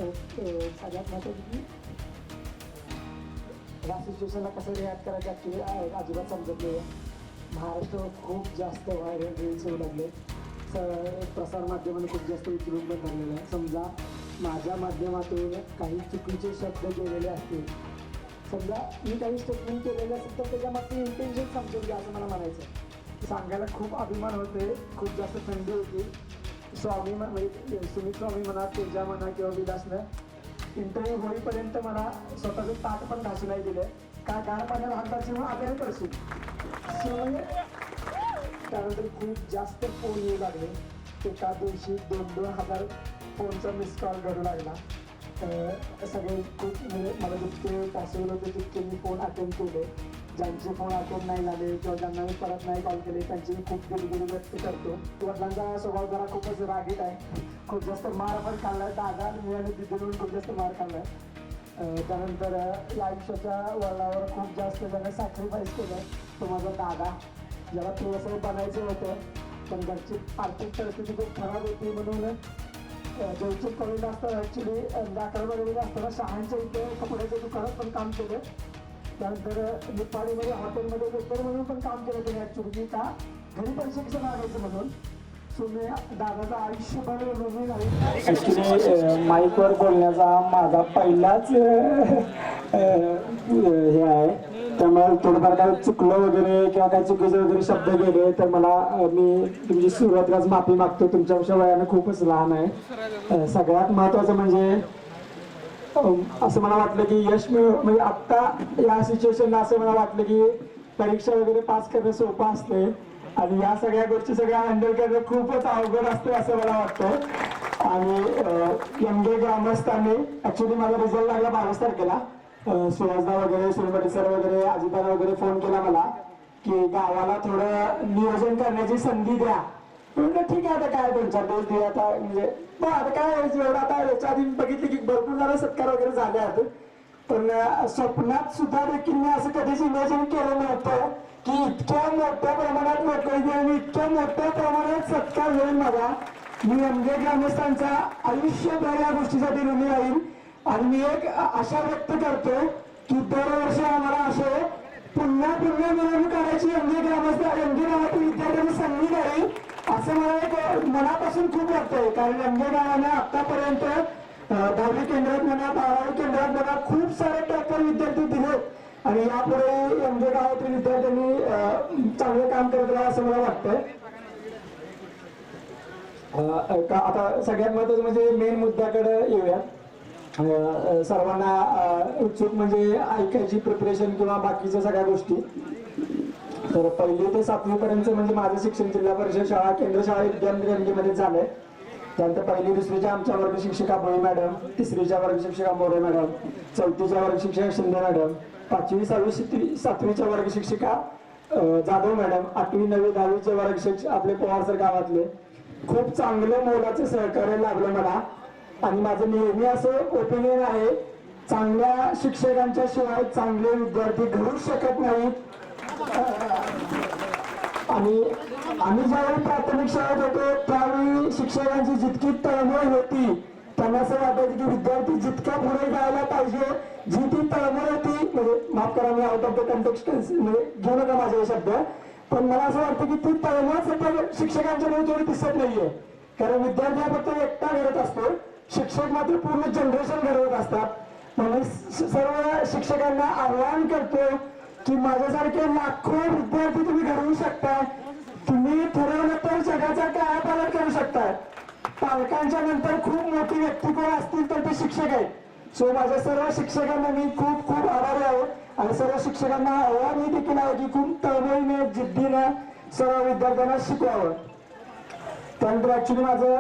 सगळ्यात महत्त्वाचं की ह्या सिच्युएशनला कसं रिॲक्ट करायचं ॲक्च्युली अजिबात समजत नाही. महाराष्ट्र खूप जास्त व्हायरल रील्स होऊ लागले. प्रसार माध्यमाने खूप जास्त विचलून पण झालेलं आहे. समजा माझ्या माध्यमातून काही चुकीचे शब्द गेलेले असतील, समजा मी काही स्टेटमेंट केलेलं असेल तर त्याच्यामागची इंटेन्शन समजून घ्या असं मला म्हणायचं. सांगायला खूप अभिमान होते, खूप जास्त थंडी होती. स्वामी म्हणजे सुमित स्वामी म्हणा, तेजा म्हणा किंवा विलासनं इंटरव्ह्यू होईपर्यंत मला स्वतःचं ताट पण घासू नाही दिलं. काय गार पाण्याला हात घालशील मग आजारी पडशील. त्यानंतर खूप जास्त फोन येऊ लागले. एका दिवशी 2,000 फोनचा मिस कॉल घडू लागला. सगळे खूप म्हणजे मला जितके पॉसिबल होते तितके मी फोन अटेंड केले. ज्यांचे फोन अटेंड नाही झाले किंवा ज्यांना मी परत नाही कॉल केले त्यांची मी खूप दिलगिरी व्यक्त करतो. वडिलांचा स्वभाव जरा खूपच रागीट आहे. खूप जास्त मार पण खाल्ला आहे. दादा मी आणि दिदी म्हणून खूप जास्त मार खाल्ला आहे. त्यानंतर या आयुष्याच्या वळणावर खूप जास्त ज्याने सॅक्रिफाईस केलं तो माझा दादा, ज्याला थोडंसं बनायचं होतं पण घरची आर्थिक परिस्थिती खूप खराब होती म्हणून जयचूक कॉलेजला असताना ॲक्च्युली 11वी असताना शहांच्या इथे कपड्याच्या दुकानात पण काम केलं. त्यानंतर निपाणीमध्ये हॉटेलमध्ये वेटर म्हणून पण काम केलं त्याने ॲक्च्युली की का घरी पण शिक्षण आणायचं म्हणून. सो मी दादाचं आयुष्यभर ऋणी नाही. ॲक्च्युली माईकवर बोलण्याचा माझा पहिलाच हे आहे. त्यामुळे थोडंफार काय चुकलं वगैरे किंवा काही चुकीचे वगैरे शब्द गेले तर मला मी तुमची सुरुवातीलाच माफी मागतो. तुमच्यापेक्षा वयाने खूपच लहान आहे. सगळ्यात महत्त्वाचं म्हणजे असं मला वाटलं की यश म्हणजे आत्ता या सिच्युएशनला असं मला वाटलं की परीक्षा वगैरे पास करणं सोपं असते आणि या सगळ्या गोष्टी सगळ्या हँडल करणं खूपच अवघड असते असं मला वाटतं. आणि एमबीए ग्रामस्थांनी ॲक्च्युली माझा रिझल्ट लागला 22 तारखेला. सुहासदा वगैरे सुरमटी सर वगैरे अजिताला वगैरे फोन केला मला की गावाला थोडं नियोजन करण्याची संधी द्या. म्हटलं ठीक आहे, आता काय 2-4 दिवस दे आता म्हणजे बघ आता काय एवढं. आता याच्या आधी बघितलं की भरपूर जरा सत्कार वगैरे झाले आहेत पण स्वप्नात सुद्धा देखील मी असं कधीच इमॅजिन केलं नव्हतं की इतक्या मोठ्या प्रमाणात लोक आणि इतक्या मोठ्या प्रमाणात सत्कार होईल माझा. मी एमगे ग्रामस्थांचा आयुष्यभर या गोष्टीसाठी ऋणी राहील आणि मी एक आशा व्यक्त करतो की दरवर्षी आम्हाला असे पुन्हा मिळवणूक करायची एमगे गावातील विद्यार्थ्यांनी संधी द्यावी असं मला एक मनापासून खूप वाटतंय. कारण एमगे गावाने आतापर्यंत 10वी केंद्रात म्हणा 12वी केंद्रात म्हणा खूप सारे टॉपर विद्यार्थी दिले आणि यापुढे एमगे गावातील विद्यार्थ्यांनी चांगलं काम करत राहा असं मला वाटतंय. आता सगळ्यात महत्त्वाचं म्हणजे मेन मुद्द्याकडे येऊयात. सर्वांना उत्सुक म्हणजे ऐकायची प्रिपरेशन किंवा बाकीच्या सगळ्या गोष्टी. तर 1ली ते 7वी पर्यंत म्हणजे माझं शिक्षण जिल्हा परिषद शाळा केंद्र शाळा विद्यार्थी झालंय. त्यानंतर 1ली 2रीच्या आमच्या वर्ग शिक्षिका भोई मॅडम, 3रीच्या वर्ग शिक्षिका मोरे मॅडम, 4थीच्या वर्ग शिक्षिका शिंदे मॅडम, 5वी 6वी 7वीच्या वर्ग शिक्षिका जाधव मॅडम, 8वी 9वी 10वीचे वर्ग शिक्षक आपले पवार सर गावातले. खूप चांगलं मोलाचं सहकार्य लाभलं मला आणि माझं नेहमी असं ओपिनियन आहे चांगल्या शिक्षकांच्या शिवाय चांगले विद्यार्थी घडू शकत नाहीत. आणि आम्ही ज्यावेळी प्राथमिक शाळेत होतो त्यावेळी शिक्षकांची जितकी तळमळ होती त्यांना असं वाटायचं की विद्यार्थी जितका पुढे जायला पाहिजे जी ती तळमळ होती म्हणजे माफ करा me out of the context म्हणजे घेऊ नका माझे शब्द पण मला असं वाटतं की ती तळमळ सध्या शिक्षकांच्या मध्ये थोडी दिसत नाहीये. कारण विद्यार्थी हा फक्त एकटा घडत असतो, शिक्षक मात्र पूर्ण जनरेशन घडवत असतात. म्हणून सर्व शिक्षकांना आवाहन करतो की माझ्यासारखे लाखो विद्यार्थी तुम्ही घडवू शकताय. तुम्ही ठरवलं तर जगाचा कायापालट करू शकताय. पालकांच्या नंतर खूप मोठी व्यक्ती कोण असतील तर ते शिक्षक आहेत. सो माझ्या सर्व शिक्षकांना मी खूप खूप आभारी आहे आणि सर्व शिक्षकांना आव्हान हे देखील आहे की खूप तळमळीने जिद्दीनं सर्व विद्यार्थ्यांना शिकवावं. त्यानंतर ऍक्च्युली माझं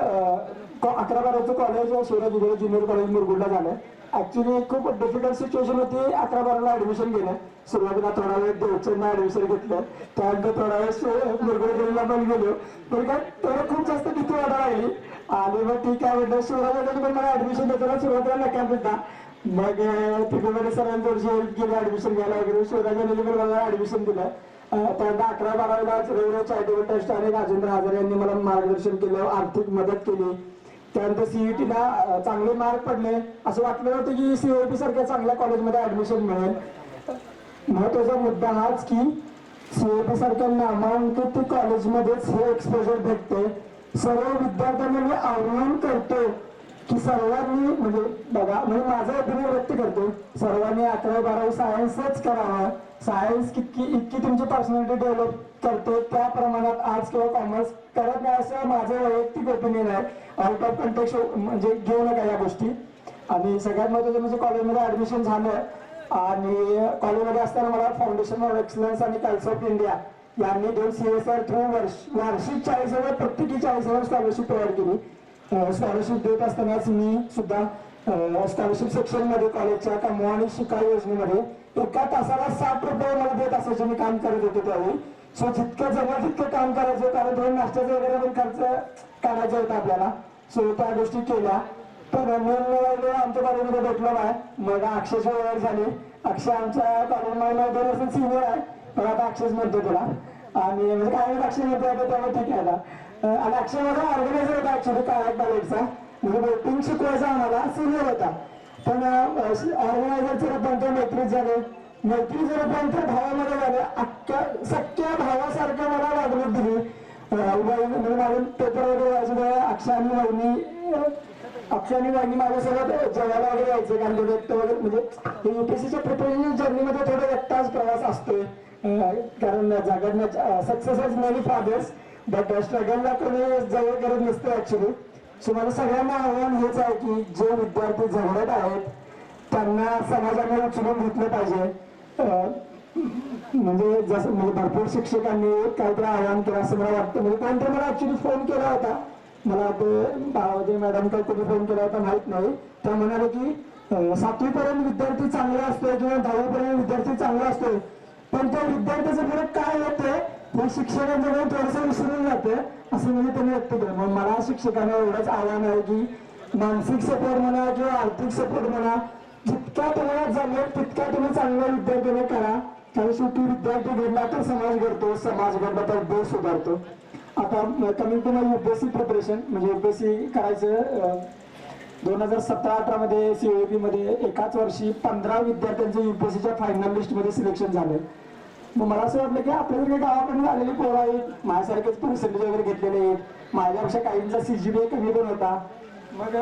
11-12चं कॉलेज शिवराज विद्यालय ज्युनियर कॉलेज मुरगुडला झालं. ऍक्च्युली खूप डिफिकल्ट सिच्युएशन होती 11-12ला ऍडमिशन घेणं. सुरुवातीला थोडा वेळ देवचंदला ऍडमिशन घेतलं, त्यानंतर थोडा वेळ मुरगुडला पण गेलो पण काय तेवढं खूप जास्त भीती वाटायला लागली आणि मग ठीक आहे म्हटलं शिवराज पण मला ऍडमिशन देताना सुरुवातीला नकार होता. मग तिकडे सरांची हेल्प केली ऍडमिशन घ्यायला वगैरे. शिवराज पण मला ऍडमिशन दिलं. त्यानंतर 11-12ला रविवार चॅरिटेबल ट्रस्ट आणि राजेंद्र हजारे यांनी मला मार्गदर्शन केलं, आर्थिक मदत केली. त्यानंतर सीईटीला चांगले मार्क पडले, असं वाटलं होतं की सीओपी सारख्या चांगल्या कॉलेजमध्ये ऍडमिशन मिळेल. महत्वाचा मुद्दा हाच की सीओपी सारख्या नामांकित कॉलेजमध्येच हे एक्सपोजर भेटते. सर्व विद्यार्थ्यांना मी आव्हान करतो की सर्वांनी म्हणजे बघा, म्हणजे माझा ओपिनियन व्यक्त करतो, सर्वांनी 11वी-12वी सायन्सच करावं. सायन्स इतकी तुमची पर्सनॅलिटी डेव्हलप करते, त्या प्रमाणात आर्ट्स किंवा कॉमर्स करत नाही असं माझं वैयक्तिक ओपिनियन आहे. आउट ऑफ कंटेक्स्ट म्हणजे घेऊ नका या गोष्टी. आणि सगळ्यात महत्त्वाचं म्हणजे कॉलेजमध्ये ऍडमिशन झालं आणि कॉलेजमध्ये असताना मला फाउंडेशन ऑफ एक्सलन्स आणि काउन्सिल ऑफ इंडिया यांनी 2 CSR थ्रू वार्षिक 40,000 प्रत्येकी 40,000 स्कॉलरशिप प्रोव्हाइड केली. स्कॉलरशिप देत असतानाच मी सुद्धा स्कॉलरशिप सेक्शन मध्ये कॉलेजच्या कमवा आणि शिका योजनेमध्ये एका तासाला 60 रुपये मला देत असायचे. मी काम करत होतो त्यावेळी. सो जितकं जमलं तितकं काम करायचं, कारण थोडं नाश्त्याचं वगैरे पण खर्च काढायचा होता आपल्याला. सो त्या गोष्टी केल्या. तर आमच्या कॉलेजमध्ये भेटलो नाही. मग अक्षयची ओळख झाली. अक्षय आमच्या कॉलेजमध्ये 2 वर्ष सिनियर आहे, पण आता अक्षयच म्हणतो तुला. आणि म्हणजे काय अक्षय म्हणतो आता, त्यामुळे ठीक आहे आता. आणि अक्षय माझा ऑर्गनायझर होता ऍक्च्युली काळात कॉलेजचा, म्हणजे बोटिंग शिकवायचा आम्हाला, सिनियर होता. पण ऑर्गनायझरचे रूपांतर मैत्रीत झाले, मैत्रीचं रूपांतर भावामध्ये झालं. अख्ख्या सख्या भावासारखं मला वागणूक दिली. म्हणजे माझे पेपर वगैरे व्हायचं, अक्षय आणि वहिनी माझ्यासोबत जेवायला वगैरे यायचे, कारण व्यक्त वगैरे म्हणजे युपीएससीच्या प्रिपरेशन जर्नीमध्ये थोडं एकटाच प्रवास असतोय. कारण जगण्याच्या success is many fathers but स्ट्रगलला कोणी जवळ करत नसतं ऍक्च्युली. सो मला सगळ्यांना आव्हान हेच आहे की जे विद्यार्थी झगडत आहेत त्यांना समाजाने उचलून घेतलं पाहिजे. म्हणजे जसं म्हणजे भरपूर शिक्षकांनी काहीतरी आव्हान केलं असं मला वाटतं. म्हणजे कोणतरी मला ऍक्च्युली फोन केला होता, मला ते बाबाजी मॅडम काही कोणी फोन केला होता माहित नाही. त्या म्हणाले की 7वी पर्यंत विद्यार्थी चांगला असतोय किंवा 10वी पर्यंत विद्यार्थी चांगला असतोय, पण त्या विद्यार्थ्याचं पुढे काय होतंय हे शिक्षकांच्याकडे थोडंसं विसरून जातं, असं म्हणजे त्यांनी व्यक्त केलं. मग मला शिक्षकांना एवढंच आव्हान आहे की मानसिक सपोर्ट म्हणा किंवा आर्थिक सपोर्ट म्हणा, जितका तुम्हाला जमेल तितका तुम्ही चांगल्या विद्यार्थ्याने करा. कारण शेवटी विद्यार्थी घडला तर समाज घडतो, समाज घडला तर देश सुधारतो. आता coming to my UPSC preparation, म्हणजे युपीएससी करायचं 2017-18 मध्ये सीओपी मध्ये एकाच वर्षी 15 विद्यार्थ्यांचं युपीएससीच्या फायनल लिस्ट मध्ये सिलेक्शन झालं. मग मला असं वाटलं की आपल्याकडे गावाकडून आलेली पोरं आहेत, माझ्यासारखेच पर्सेंटेज वगैरे घेतलेले आहेत, माझ्यापेक्षा काहींचा CGPA कमी पण होता. मग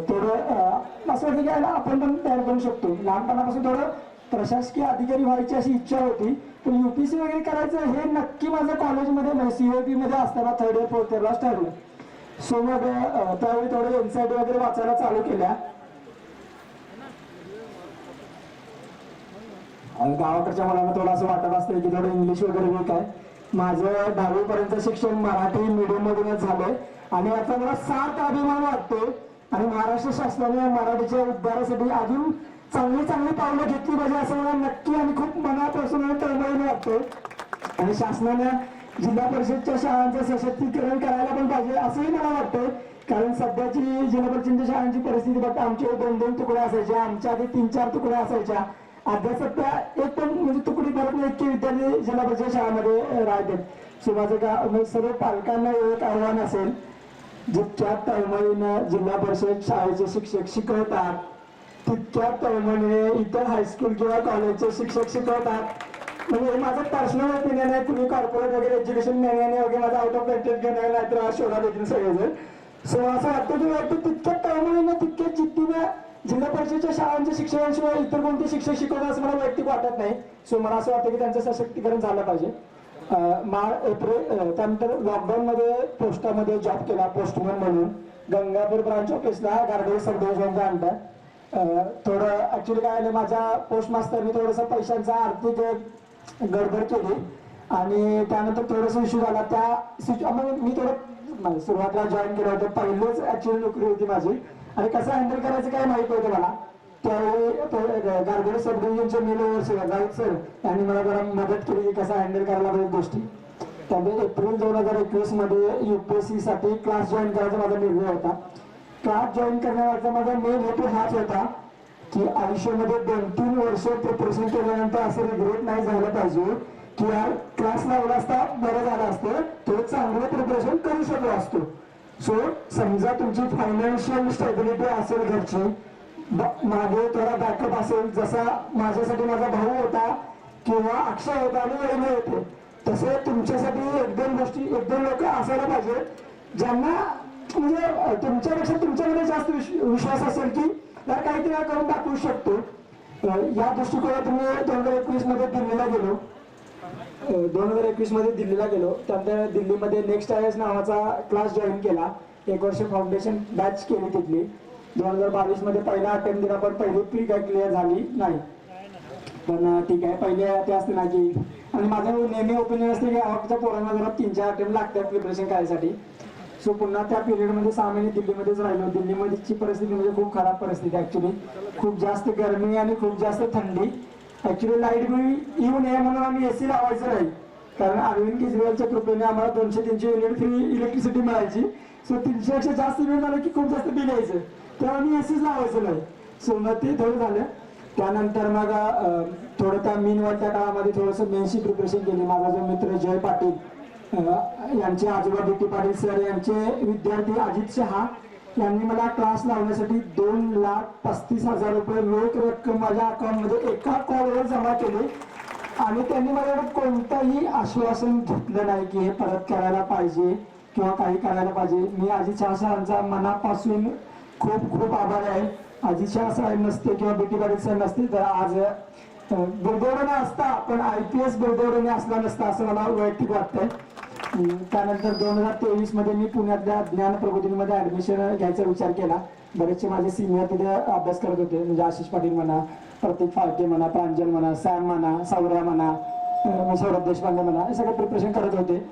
थोडं असं वाटलं की आपण पण तयार करू शकतो. लहानपणापासून थोडं प्रशासकीय अधिकारी व्हायची अशी इच्छा होती, पण युपीएससी वगैरे करायचं हे नक्की माझं कॉलेजमध्ये सीओपी मध्ये असताना 3rd इयर 4th इयरलाच ठरलं. सो मग त्यावेळी थोडं NCERT वगैरे वाचायला चालू केल्या. आणि गावाकडच्या मुलांना थोडं असं वाटत असतं की थोडं इंग्लिश वगैरे वीक आहे. माझं 10वी पर्यंत शिक्षण मराठी मीडियम मधूनच झालंय आणि याचा मला सार्थ अभिमान वाटतो. आणि महाराष्ट्र शासनाने मराठीच्या उद्धारासाठी अजून चांगली पावलं घेतली पाहिजे असं मला नक्की आणि खूप मनापासून तळमळीने वाटतं. आणि शासनाने जिल्हा परिषदच्या शाळांचं सशक्तीकरण करायला पण पाहिजे असंही मला वाटतं. कारण सध्याची जिल्हा परिषदेच्या शाळांची परिस्थिती बघता, आमचे 2-2 तुकड्या असायच्या, आमच्या आधी 3-4 तुकड्या असायच्या. अध्यासत्या एक पण म्हणजे तुकडी करत नाही इतके विद्यार्थी जिल्हा परिषद शाळामध्ये राहतात. सो माझं सर्व पालकांना एक आव्हान असेल, जितक्या तळमळीनं जिल्हा परिषद शाळेचे शिक्षक शिकवतात तितक्या तळमळीने इतर हायस्कूल किंवा कॉलेजचे शिक्षक शिकवतात. म्हणजे माझं पर्सनल ओपिनियन आहे. तुम्ही कॉर्पोरेट वगैरे एज्युकेशन नेण्याने वगैरे माझा आउट ऑफ कंटेंट घेणार नाही तर शोधा देतील सगळेजण. सो असं वाटतं की तितक्या तळमळीनं तितक्या जिद्दीनं जिल्हा परिषदेच्या शाळांच्या शिक्षकांशिवाय इतर कोणते शिक्षक शिकवतात असं मला वैयक्तिक वाटत नाही. सो मला असं वाटतं की त्यांचं सशक्तीकरण झालं पाहिजे. एप्रिल त्यानंतर लॉकडाऊन मध्ये पोस्टामध्ये जॉब केला पोस्टमन म्हणून. गंगापूर ब्रांच ऑफिसला गारडे सब डिव्हिजनचा अंडर. थोडं ऍक्च्युली काय आलं, माझ्या पोस्ट मास्तरनी थोडंसं पैशांचा आर्थिक गडबड केली आणि त्यानंतर थोडासा इश्यू झाला. त्या मी थोडं सुरुवातीला जॉईन केलं होतं, पहिलेच ऍक्च्युली नोकरी होती माझी आणि कसं हँडल करायचं काय माहित होतं मला. त्यावेळी गारगोडे सब डिव्हिजनचे मेल ओव्हरसिअर राऊत सर यांनी मला जरा मदत केली की कसं हँडल करायला पाहिजे गोष्टी. त्यामुळे एप्रिल 2021 मध्ये युपीएससी साठी क्लास जॉईन करायचा माझा निर्णय होता. क्लास जॉईन करण्याचा माझा मेन हेतू हाच होता की आयुष्यामध्ये 2-3 वर्ष प्रिपरेशन केल्यानंतर असं रिग्रेट नाही झालं पाहिजे की यार क्लास लावला असता बरं झालं असतं, तो चांगलं प्रिपरेशन करू शकलो असतो. सो समजा तुमची फायनान्शियल स्टेबिलिटी असेल घरची, मागे थोडा बॅकअप असेल, जसा माझ्यासाठी माझा भाऊ होता किंवा अक्षय होता आणि वहिनी होते, तसे तुमच्यासाठी एक दोन लोक असायला पाहिजे ज्यांना म्हणजे तुमच्यापेक्षा तुमच्याकडे जास्त विश्वास असेल की यार काहीतरी करून दाखवू शकतो. या दृष्टिकोनातून मी 2021 मध्ये दिल्लीला गेलो. 2021 मध्ये दिल्लीला गेलो. त्यानंतर दिल्लीमध्ये नेक्स्ट आयएस नावाचा क्लास जॉईन केला. 1 वर्ष फाउंडेशन बॅच केली तिथली. 2022 मध्ये पहिला अटेम्प्ट दिला, पण पहिली प्री काय क्लिअर झाली नाही. पण ठीक आहे, पहिले ते असते ना की, आणि माझं नेहमी ओपिनियन असते की आवडच्या पोरांना जरा 3-4 अटेम्प्ट लागतात प्रिपरेशन करायसाठी. सो पुन्हा त्या पिरियडमध्ये 6 महिने दिल्लीमध्येच राहिलो. दिल्लीमध्येची परिस्थिती म्हणजे खूप खराब परिस्थिती ऍक्च्युली. खूप जास्त गरमी आणि खूप जास्त थंडी. ऍक्च्युली लाईट बिल येऊ नये म्हणून आम्ही एसी लावायचं नाही, कारण अरविंद केजरीवालच्या कृपेने आम्हाला 200-300 युनिट फ्री इलेक्ट्रिसिटी मिळायची. सो 300 पेक्षा जास्त बिल झालं की खूप जास्त बिल यायचं, तेव्हा आम्ही एसीच लावायचं नाही. सो मग ते थोडं झालं. त्यानंतर मग थोडं त्या मीनवालच्या काळामध्ये थोडंसं मेन्सची प्रिपरेशन केली. माझा जो मित्र जय पाटील, यांचे आजोबा डी टी पाटील सर यांचे विद्यार्थी अजित शहा यांनी मला क्लास लावण्यासाठी 2,35,000 रुपये रोख रक्कम माझ्या अकाउंटमध्ये एका कॉलवर जमा केली. आणि त्यांनी माझ्याकडे कोणतंही आश्वासन घेतलं नाही की हे परत करायला पाहिजे किंवा काही करायला पाहिजे. मी अजित शहा सरांचा मनापासून खूप खूप आभार आहे. अजित शहा सर नसते किंवा बी टी पाटील सर नसते तर आज गुरगोडणे असता, पण IPS गुरगोडणे असला नसता असं मला वैयक्तिक वाटतंय. त्यानंतर 2023 मध्ये मी पुण्यातल्या ज्ञान प्रबोधिनीमध्ये ऍडमिशन घ्यायचा विचार केला. बरेचसे माझे सिनियर तिथे अभ्यास करत होते, म्हणजे आशिष पाटील म्हणा, प्रतीक फाळके म्हणा, प्रांजल म्हणा, सॅम म्हणा, सौर्या म्हणा, सौरभ देशपांडे म्हणा, हे सगळे प्रिपरेशन करत होते.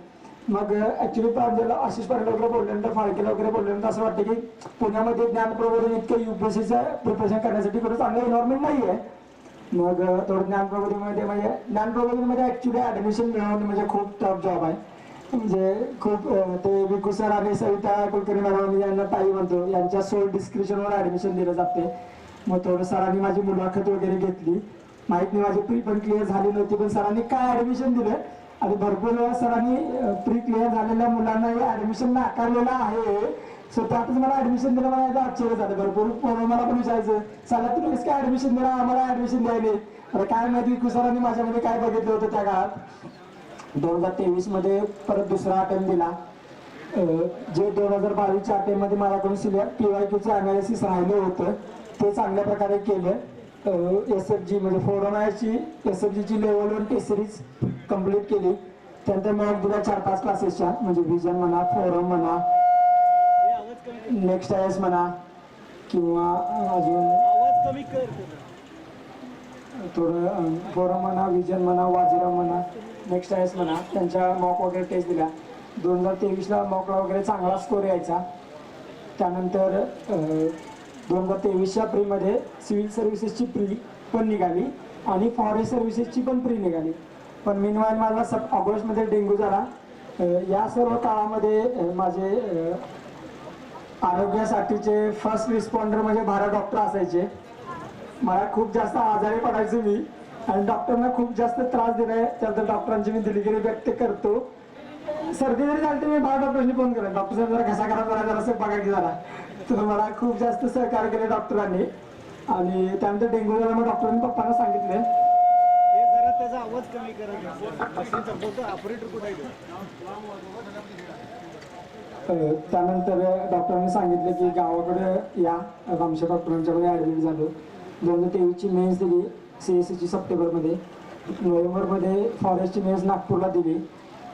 मग ऍक्च्युली प्रांजल आशिष पाटील वगैरे बोलल्यानंतर, फाळकेला वगैरे बोलल्यानंतर असं वाटतं की पुण्यामध्ये ज्ञान प्रबोधिनी इतकं UPSCचं प्रिपरेशन करण्यासाठी कुठं चांगलं एन्व्हायरमेंट नाही आहे. मग थोडं ज्ञान प्रबोधिनीमध्ये ऍक्च्युली ऍडमिशन मिळवणं म्हणजे खूप टफ जॉब आहे. म्हणजे खूप ते विकू सर आणि सविता कुलकर्णी मॅडम यांना ताई म्हणतो, यांच्या सोल डिस्क्रिप्शनवर ऍडमिशन दिलं जाते. मग थोडं सरांनी माझी मुलाखत वगैरे घेतली. माहित नाही माझी प्री पण क्लिअर झाली नव्हती, पण सरांनी काय ऍडमिशन दिलं आणि भरपूर वेळा सरांनी प्री क्लिअर झालेल्या मुलांना हे ऍडमिशन नाकारलेलं आहे. सो त्यातच मला ऍडमिशन दिलं. मला आश्चर्य झालं. भरपूर मला पण विचारायचं, चला तुम्ही काय ऍडमिशन दिला, आम्हाला ऍडमिशन द्यायले. काय माहिती विकू सरांनी माझ्यामध्ये काय बघितलं होतं त्या काळात. 2023 मध्ये परत दुसरा अटेम्प्ट दिला. जे 2022च्या अटेम्प्ट मध्ये माझ्याकडून PYQचं अनालिसिस राहिलं होतं ते चांगल्या प्रकारे केलं. SFG म्हणजे फोरमाची SFGची लेवल 1 टेस्ट सिरीज कम्प्लीट केली. त्यानंतर मॅथ दिला 4-5 क्लासेसच्या, म्हणजे व्हिजन म्हणा, फोरम म्हणा, नेक्स्ट आयएस म्हणा, किंवा अजून थोडं फोरम म्हणा, व्हिजन म्हणा, वाजीराव म्हणा, नेक्स्ट आयएस म्हणा, त्यांच्या मॉक वगैरे टेस्ट दिला. 2023ला मॉकला वगैरे चांगला स्कोर यायचा. त्यानंतर 2023च्या प्रीमध्ये सिव्हिल सर्व्हिसेसची प्री पण निघाली आणि फॉरेस्ट सर्व्हिसेसची पण प्री निघाली. पण मीनवाईल मला ऑगस्टमध्ये डेंग्यू झाला. या सर्व काळामध्ये माझे आरोग्यासाठीचे फर्स्ट रिस्पॉन्डर म्हणजे भारत डॉक्टर असायचे. मला खूप जास्त आजारी पडायचो मी आणि डॉक्टरना खूप जास्त त्रास दिलाय. त्यानंतर डॉक्टरांची मी दिलगिरी व्यक्त करतो. सर्दी जरी झाली तर मी भारत डॉक्टरांनी फोन केला, डॉक्टर साहेब जरा घसा खराब झाला, जरा बघा की झाला. तर मला खूप जास्त सहकार्य केले डॉक्टरांनी. आणि त्यानंतर डेंग्यू झाला, मग डॉक्टरांनी पप्पांना सांगितले त्याचा आवाज कमी करा. त्यानंतर डॉक्टरांनी सांगितले की गावाकडे या. आमच्या डॉक्टरांच्याकडे ऍडमिट झालो. 2023ची मेन्स दिली CSCची सप्टेंबरमध्ये. नोव्हेंबरमध्ये फॉरेस्टची मेन्स नागपूरला दिली.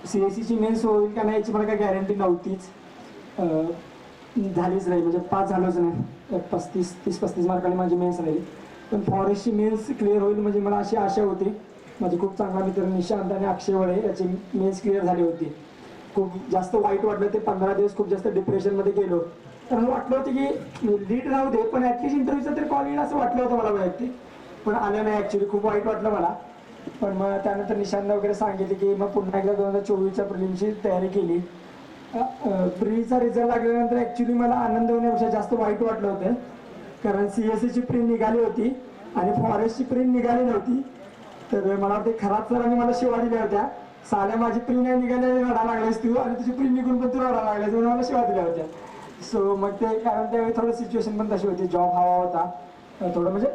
CSCची मेन्स होईल का नाही याची मला काही गॅरंटी नव्हतीच, झालीच नाही, म्हणजे पास झालोच नाही. 30-35 मार्कांनी माझी मेन्स राहिली. पण फॉरेस्टची मेन्स क्लिअर होईल म्हणजे मला अशी आशा होती. माझी खूप चांगला मित्र निशांत आणि अक्षय वळे याची मेन्स क्लिअर झाली होती. खूप जास्त वाईट वाटलं. ते 15 दिवस खूप जास्त डिप्रेशनमध्ये गेलो. तर मला वाटलं होतं की लीड राहू दे, पण ॲटलिस्ट इंटरव्ह्यूचा तरी कॉल येईल असं वाटलं होतं मला वैयक्तिक, पण आलं नाही. ॲक्च्युली खूप वाईट वाटलं मला. पण मग त्यानंतर निशांतला वगैरे सांगितले की मग पुन्हा एकदा 2024च्या प्रिलिमची तयारी केली. प्रीचा रिझल्ट लागल्यानंतर ॲक्च्युली मला आनंद होण्यापेक्षा जास्त वाईट वाटलं होतं, कारण CSCची प्री निघाली होती आणि फॉरेस्टची प्री निघाली नव्हती. तर मला वाटते खराब सरांनी मला शिवा दिल्या होत्या साल्या माझी प्री नाही निघाली रडा लागलीस तू आणि तुझी प्री निघून पण तू रडा लागलीस म्हणून मला शिवा दिल्या होत्या. सो मग ते कारण त्यावेळी थोडं सिच्युएशन पण तशी होती, जॉब हवा होता थोडं म्हणजे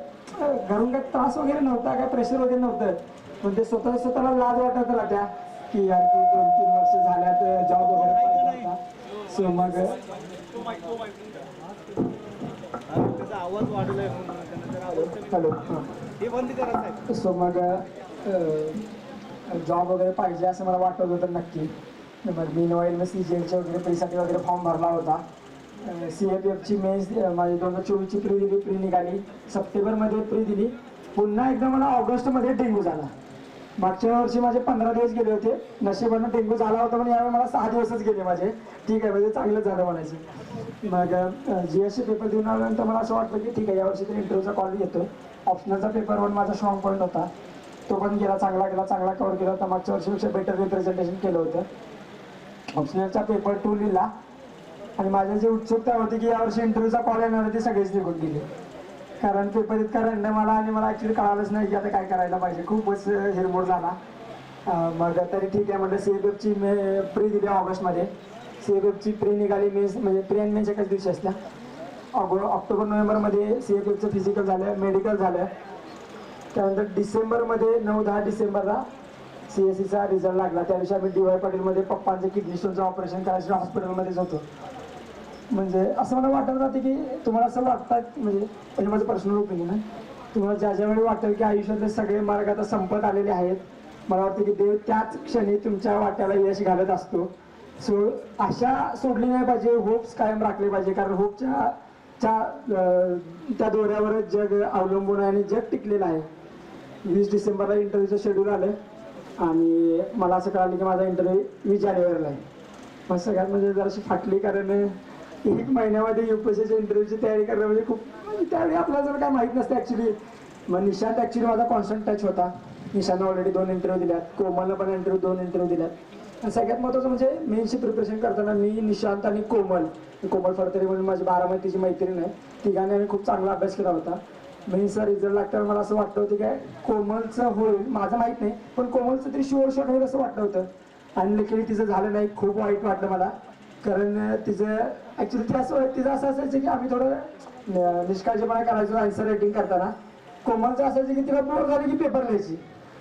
घरून काही त्रास वगैरे नव्हता, काय प्रेशर वगैरे नव्हतं, पण ते स्वतःला लाज वाटत राहत्या की यार तू 2-3 वर्ष झाल्यात जॉब वगैरे पाहिजे होता. सो मग त्याचा आवाज वाढलाय म्हणून त्यांना जरा आवाज कमी हॅलो हे बंद करा साहेब. सो मग जॉब वगैरे पाहिजे असं मला वाटत होतं नक्की. मग मी नोएल CGLच्या वगैरे प्रीसाठी वगैरे फॉर्म भरला होता. CAPFची मेन्स माझी 2024ची प्री दिली, प्री निघाली, सप्टेंबरमध्ये प्री दिली. पुन्हा एकदा मला ऑगस्टमध्ये डेंग्यू झाला. मागच्या वर्षी माझे 15 दिवस गेले होते, नशिबानं डेंग्यू झाला होता पण यावेळी मला 6 दिवसच गेले माझे. ठीक आहे म्हणजे चांगलं झालं म्हणायचं. मग GSC पेपर देऊन आल्यानंतर मला असं वाटलं की ठीक आहे यावर्षी तरी इंटरव्ह्यूचा कॉल येतो. ऑप्शनलचा पेपर पण माझा स्ट्रॉंग पॉईंट होता, तो पण गेला, चांगला कव्हर केला होता. मागच्या वर्षीपेक्षा बेटर रिप्रेझेंटेशन केलं होतं. ऑप्शनलचा पेपर 2 लिहिला आणि माझी जी उत्सुकता होती की यावर्षी इंटरव्ह्यूचा कॉल येणार होती सगळेच निघून गेले, कारण पेपर इतका रंड मला आणि मला ॲक्च्युली कळालंच नाही की आता काय करायला पाहिजे. खूपच हिरमोड झाला. मग तरी ठीक आहे म्हटलं CAPFची प्री दिली ऑगस्टमध्ये. CAPFची प्री निघाली, मेन्स म्हणजे प्री आणि मेन्स एकाच दिवशी असल्या. ऑक्टोबर-नोव्हेंबरमध्ये CAPFचं फिजिकल झालं, मेडिकल झालं. त्यानंतर डिसेंबरमध्ये 9-10 डिसेंबरला CSCचा रिझल्ट लागला. त्या दिवशी आम्ही DY पाटीलमध्ये पप्पांचं किडनी स्टोनचं ऑपरेशन करायचं हॉस्पिटलमध्येच होतो. म्हणजे असं मला वाटत राहते की तुम्हाला असं वाटतं म्हणजे माझं पर्सनल ओपिनियन आहे, तुम्हाला ज्या वेळी वाटेल की आयुष्यातले सगळे मार्ग आता संपत आलेले आहेत, मला वाटतं की देव त्याच क्षणी तुमच्या वाट्याला यश घालत असतो. सो आशा सोडली नाही पाहिजे, होप्स कायम राखले पाहिजे, कारण होपच्या त्या दोऱ्यावरच जग अवलंबून आहे आणि जग टिकलेलं आहे. 20 डिसेंबरला इंटरव्ह्यूचं शेड्यूल आलं आणि मला असं कळालं की माझा इंटरव्ह्यू 20 जानेवारीला आहे. मग सगळ्यात म्हणजे जराशी फाटली, कारण 1 महिन्यामध्ये UPSCच्या इंटरव्ह्यूची तयारी करणं म्हणजे खूप त्यावेळी आपल्याला जर काय माहीत नसतं ॲक्च्युली. मग निशांत ॲक्च्युली माझा कॉन्स्टंट टच होता. निशांतनं ऑलरेडी 2 इंटरव्ह्यू दिल्यात, कोमलनं पण 2 इंटरव्ह्यू दिल्यात. आणि सगळ्यात महत्त्वाचं म्हणजे मेन्सची प्रिपरेशन करताना मी, निशांत आणि कोमल फडतरे म्हणून माझी बारामतीची मैत्रीण आहे, तिघांनी आम्ही खूप चांगला अभ्यास केला होता. मेन्सचा रिझल्ट लागताना मला असं वाटतं होतं काय कोमलचं होईल, माझं माहीत नाही, पण कोमलचं तरी शुअर शॉट होईल असं वाटलं होतं. आणि लेखी तिचं झालं नाही. खूप वाईट वाटलं मला, कारण तिचं ॲक्च्युली तिचं असं असायचं की आम्ही थोडं निष्काळजीपणा करायचो आन्सर रायटिंग करताना. कोमलचं असायचं की तिला बोर झाली की पेपर लिहायची,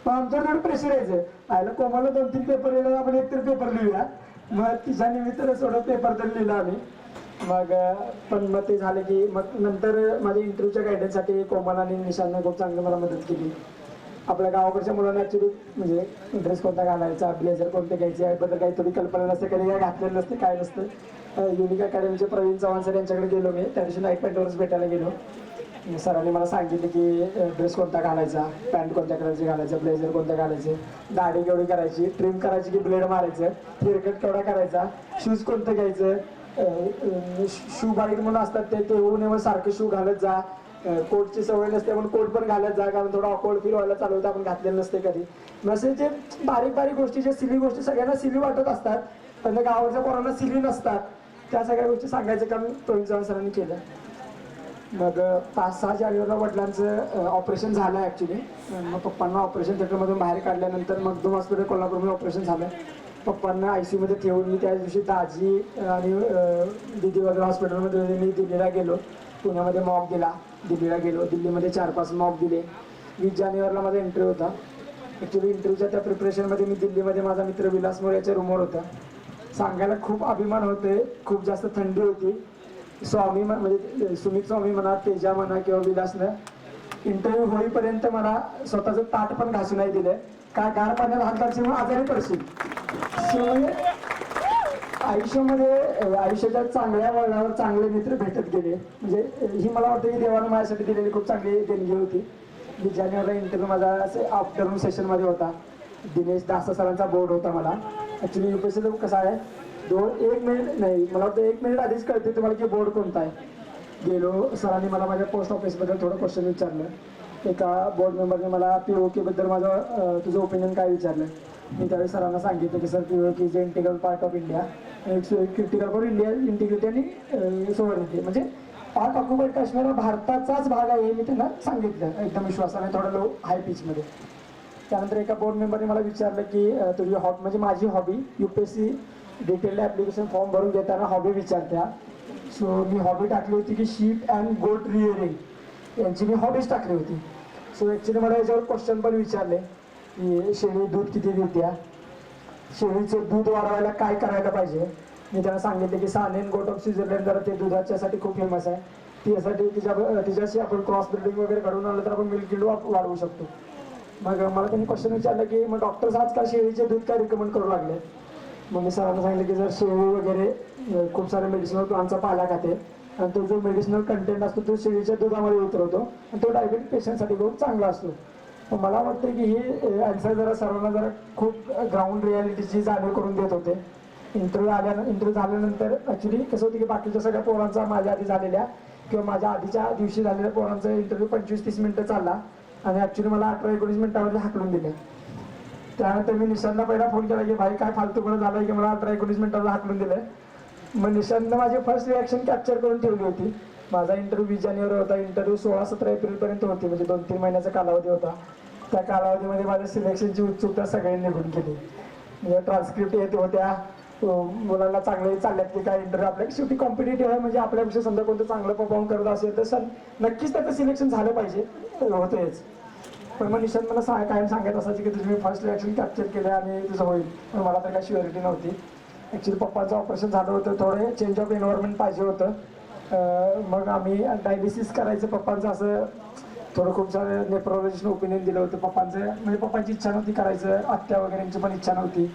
मग आमच्यावर थोडं प्रेशर यायचं. आयला कोमलला 2-3 पेपर लिहिला, आपण एकतर पेपर लिहूया. मग तिच्या निमित्तानं थोडं पेपर तर लिहिला आम्ही. मग ते झालं की मग नंतर माझ्या इंटरव्ह्यूच्या गायडन्ससाठी कोमल आणि निशांतने खूप चांगली मला मदत केली. आपल्या गावाकडच्या मुलांना ॲक्च्युली म्हणजे ड्रेस कोणता घालायचा, ब्लेझर कोणते घ्यायचे याबद्दल काही थोडी कल्पना नसते, कधी काय घातलेलं नसते, काय नसतं. युनिक अकॅडमीचे प्रवीण चव्हाण सर यांच्याकडे गेलो मी, त्या दिवशी नाईट पॅन्टवरच भेटायला गेलो. सरांनी मला सांगितलं की ड्रेस कोणता घालायचा, पॅन्ट कोणत्या कलरची घालायचं, ब्लेझर कोणत्या घालायचे, दाढी केवढी करायची, ट्रिम करायची की ब्लेड मारायचं, हेअरकट केवढा करायचा, शूज कोणतं घ्यायचं, शू बाईट म्हणून असतात ते होऊ नये सारखे शू घालत जा. कोटची सवय नसते पण कोट पण घालत जा, कारण थोडा ऑकवर्ड फील व्हायला चालू होतं, आपण घातलेलं नसते कधी. नसेल जे बारीक गोष्टी, जे सिली गोष्टी सगळ्यांना सिली वाटत असतात, पण गावाच्या पोरांना सिली नसतात, त्या सगळ्या गोष्टी सांगायचं काम प्रवीण चव्हाण सरांनी केलं. मग 5-6 जानेवारीला वडिलांचं ऑपरेशन झालं ॲक्च्युली. मग पप्पांना ऑपरेशन थिएटरमधून बाहेर काढल्यानंतर मगदूम हॉस्पिटल कोल्हापूरमध्ये ऑपरेशन झालं. पप्पांना ICUमध्ये ठेवून मी त्या दिवशी दाजी आणि दिदी वगैरे हॉस्पिटलमध्ये मी दिल्लीला गेलो. पुण्यामध्ये मॉक दिला, दिल्लीला गेलो, दिल्लीमध्ये 4-5 मॉक दिले. 20 जानेवारीला माझा इंटरव्ह्यू होता. ॲक्च्युली इंटरव्ह्यूच्या त्या प्रिपरेशनमध्ये मी दिल्लीमध्ये माझा मित्र विलास मोरेच्या रूमवर होता. सांगायला खूप अभिमान होते, खूप जास्त थंडी होती. स्वामी म्हणजे सुमित स्वामी म्हणा, तेजा म्हणा किंवा विलासनं इंटरव्ह्यू होईपर्यंत मला स्वतःचं ताट पण घासू नाही दिलं, काय गार पाण्यात हात घालशील म्हणून आजारी पडशील. आयुष्याच्या चांगल्या वळणावर चांगले मित्र भेटत गेले. म्हणजे ही मला वाटतं की देवानं माझ्यासाठी दिलेली खूप चांगली देणगी होती. 20 जानेवारीला इंटरव्ह्यू माझा आफ्टरनून सेशनमध्ये होता. दिनेश दासा सरांचा बोर्ड होता. मला ॲक्च्युली UPSCचं कसं आहे, 1 मिनिट नाही, मला वाटतं 1 मिनिट आधीच कळते तुम्हाला की बोर्ड कोणता आहे. गेलो, सरांनी मला माझ्या पोस्ट ऑफिसबद्दल थोडं क्वेश्चन विचारलं. एका बोर्ड मेंबरने मला POK बद्दल माझं तुझं ओपिनियन काय विचारलं. मी त्यावेळी सरांना सांगितलं की sir POK is integral part of India, critical for India integrity आणि सोव्हरेनिटी, म्हणजे पार्ट ऑक्युपाईड काश्मीर हा भारताचाच भाग आहे हे मी त्यांना सांगितलं एकदम विश्वासाने, थोडं लो हाय पिचमध्ये. त्यानंतर एका बोर्ड मेंबरने मला विचारलं की तुझी म्हणजे माझी hobby UPSC detailed application form भरून घेताना हॉबी विचारत्या. सो मी हॉबी टाकली होती की शीप अँड गोट रिअरिंग यांची मी हॉबीज टाकली होती. सो ॲक्च्युली मला याच्यावर क्वेश्चन पण विचारले की शेळी दूध किती देत्या, शेळीचं दूध वाढवायला काय करायला पाहिजे. मी त्यांना सांगितले की सानेन गोट ऑफ स्वित्झर्लंड जरा ते दुधाच्यासाठी खूप फेमस आहे, त्यासाठी तिच्याशी आपण क्रॉस ब्रिडिंग वगैरे घडवून आणलं तर आपण मिल्क यील्ड वाढवू शकतो. मग मला त्यांनी क्वेश्चन विचारलं की मग डॉक्टर्स आजकाल शेळीचे दूध काय रिकमेंड करू लागले. मग मी सरांना सांगितलं की जर शेळी वगैरे खूप सारे मेडिसिनल प्लांटचा पाला खाते आणि तो जो मेडिसिनल कंटेंट असतो तो शेळीच्या दुधामध्ये उतरवतो आणि तो डायबिटिक पेशंटसाठी खूप चांगला असतो. पण मला वाटतं की ही आन्सर जरा सर्वांना जरा खूप ग्राउंड रियालिटीची जाणीव करून देत होते. इंटरव्ह्यू झाल्यानंतर ॲक्च्युली कसं होतं की बाकीच्या सगळ्या पोरांचा माझ्या आधी झालेल्या किंवा माझ्या आधीच्या दिवशी झालेल्या पोरांचा इंटरव्ह्यू 25-30 मिनिटं चालला आणि ॲक्च्युली मला 18-19 मिनिटामध्ये हाकलून दिले. त्यानंतर मी निशांतला पहिला फोन केला की भाई काय फालतूपणा झालं की मला 18-19 मिनिटाला हाकलून दिलं. मग निशांतनं माझी फर्स्ट रिॲक्शन कॅप्चर करून ठेवली होती. माझा इंटरव्ह्यू 20 जानेवारी होता, इंटरव्ह्यू 16-17 एप्रिलपर्यंत होती, म्हणजे 2-3 महिन्याचा कालावधी होता. त्या कालावधीमध्ये माझ्या सिलेक्शनची उत्सुकता सगळ्यांनी निघून गेली. म्हणजे ट्रान्सक्रिप्ट येत होत्या, मुलांना चांगले चालल्यात की काय इंटरव्ह्यू आपल्या शेवटी कॉम्पिटेटिव्ह आहे, म्हणजे आपल्यापेक्षा समजा कोणतं चांगलं परफॉर्म करत असेल तर सर नक्कीच त्याचं सिलेक्शन झालं पाहिजे, होतंच. पण मग निशांत मला कायम सांगत असायचं की तुझी मी फर्स्ट रिॲक्शन कॅप्चर केलं आणि तुझं होईल. पण मला तर काही श्युरिटी नव्हती. ॲक्च्युली पप्पांचं ऑपरेशन झालं होतं, थोडे चेंज ऑफ एन्व्हायरमेंट पाहिजे होतं. मग आम्ही डायलिसिस करायचं पप्पांचं असं थोडं खूप सारं नेफ्रोलॉजिस्टनं ओपिनियन दिलं होतं. पप्पांचं म्हणजे पप्पांची इच्छा नव्हती करायचं, आत्या वगैरेंची पण इच्छा नव्हती.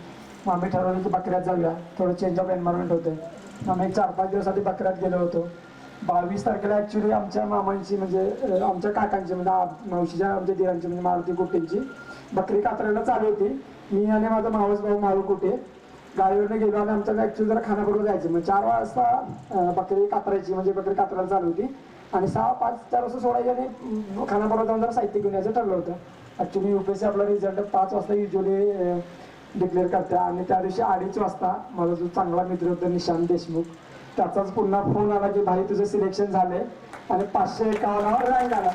मग आम्ही ठरवलं की बकऱ्यात जाऊया, थोडं चेंज ऑफ एन्व्हायरमेंट होतं. आम्ही 4-5 दिवसासाठी बकऱ्यात गेलो होतो. 22 तारखेला ॲक्च्युली आमच्या मामांची म्हणजे आमच्या काकांची म्हणजे मावशीच्या आमच्या दिरांची म्हणजे मारुती कुटेंची बकरी कातरायला चालू होती. मी आणि माझा मावस भाऊ मारू कुटे गाडीवरनं गेलो आणि आमच्या ॲक्च्युली जरा खानापूरला जायचं. मग 4 वाजता बकरी कातरायची म्हणजे बकरी कातरायला चालू होती आणि 4 वाजता सोडायची आणि खानापूरला जाऊन जरा साहित्य घेऊन यायचं ठरलं होतं. ॲक्च्युली UPSC आपला रिझल्ट 5 वाजता युजली डिक्लेअर करते आणि त्या दिवशी 2:30 वाजता माझा जो चांगला मित्र होता निशांत देशमुख त्याचाच पुन्हा फोन आला की भाई तुझं सिलेक्शन झाले आणि 551 रँक आला.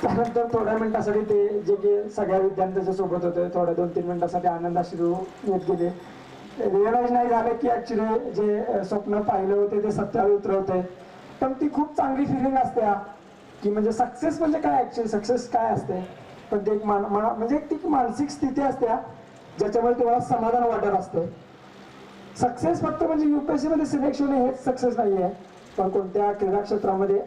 त्यानंतर थोड्या मिनिटासाठी ते जे की सगळ्या विद्यार्थ्यांच्या सोबत होते थोड्या 2-3 मिनिटासाठी आनंदाश्रू येत गेले. रिअलाइज नाही झालं की ॲक्च्युली जे स्वप्न पाहिलं होते ते सत्यावर उतरवते. पण ती खूप चांगली फिलिंग असते की म्हणजे सक्सेस म्हणजे काय, ॲक्च्युली सक्सेस काय असते. पण ते एक म्हणजे ती मानसिक स्थिती असते ज्याच्यामुळे तुम्हाला समाधान वाटत असतं. सक्सेस फक्त म्हणजे UPSC मध्ये सिलेक्शन हेच सक्सेस नाही आहे, पण कोणत्या क्रीडा क्षेत्रामध्ये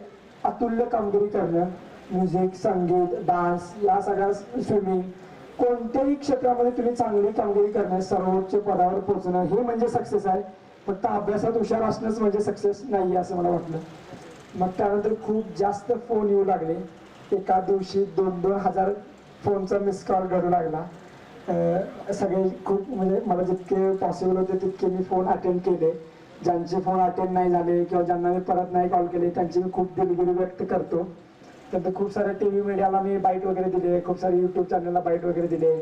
अतुल्य कामगिरी करणं, म्युझिक, संगीत, डान्स या सगळ्या स्विमिंग कोणत्याही क्षेत्रामध्ये तुम्ही चांगली कामगिरी करणं, सर्वोच्च पदावर पोहोचणं हे म्हणजे सक्सेस आहे. फक्त अभ्यासात हुशार असणंच म्हणजे सक्सेस नाही असं मला वाटलं. मग त्यानंतर खूप जास्त फोन येऊ लागले. एका दिवशी 2-2 हजार फोनचा मिस कॉल घडू लागला. सगळे खूप म्हणजे मला जितके पॉसिबल होते तितके मी फोन अटेंड केले. ज्यांचे फोन अटेंड नाही झाले किंवा ज्यांना मी परत नाही कॉल केले त्यांची मी खूप दिलगिरी व्यक्त करतो. त्यानंतर खूप साऱ्या TV मीडियाला मी बाईट वगैरे दिले, खूप सारे YouTube चॅनलला बाईट वगैरे दिले.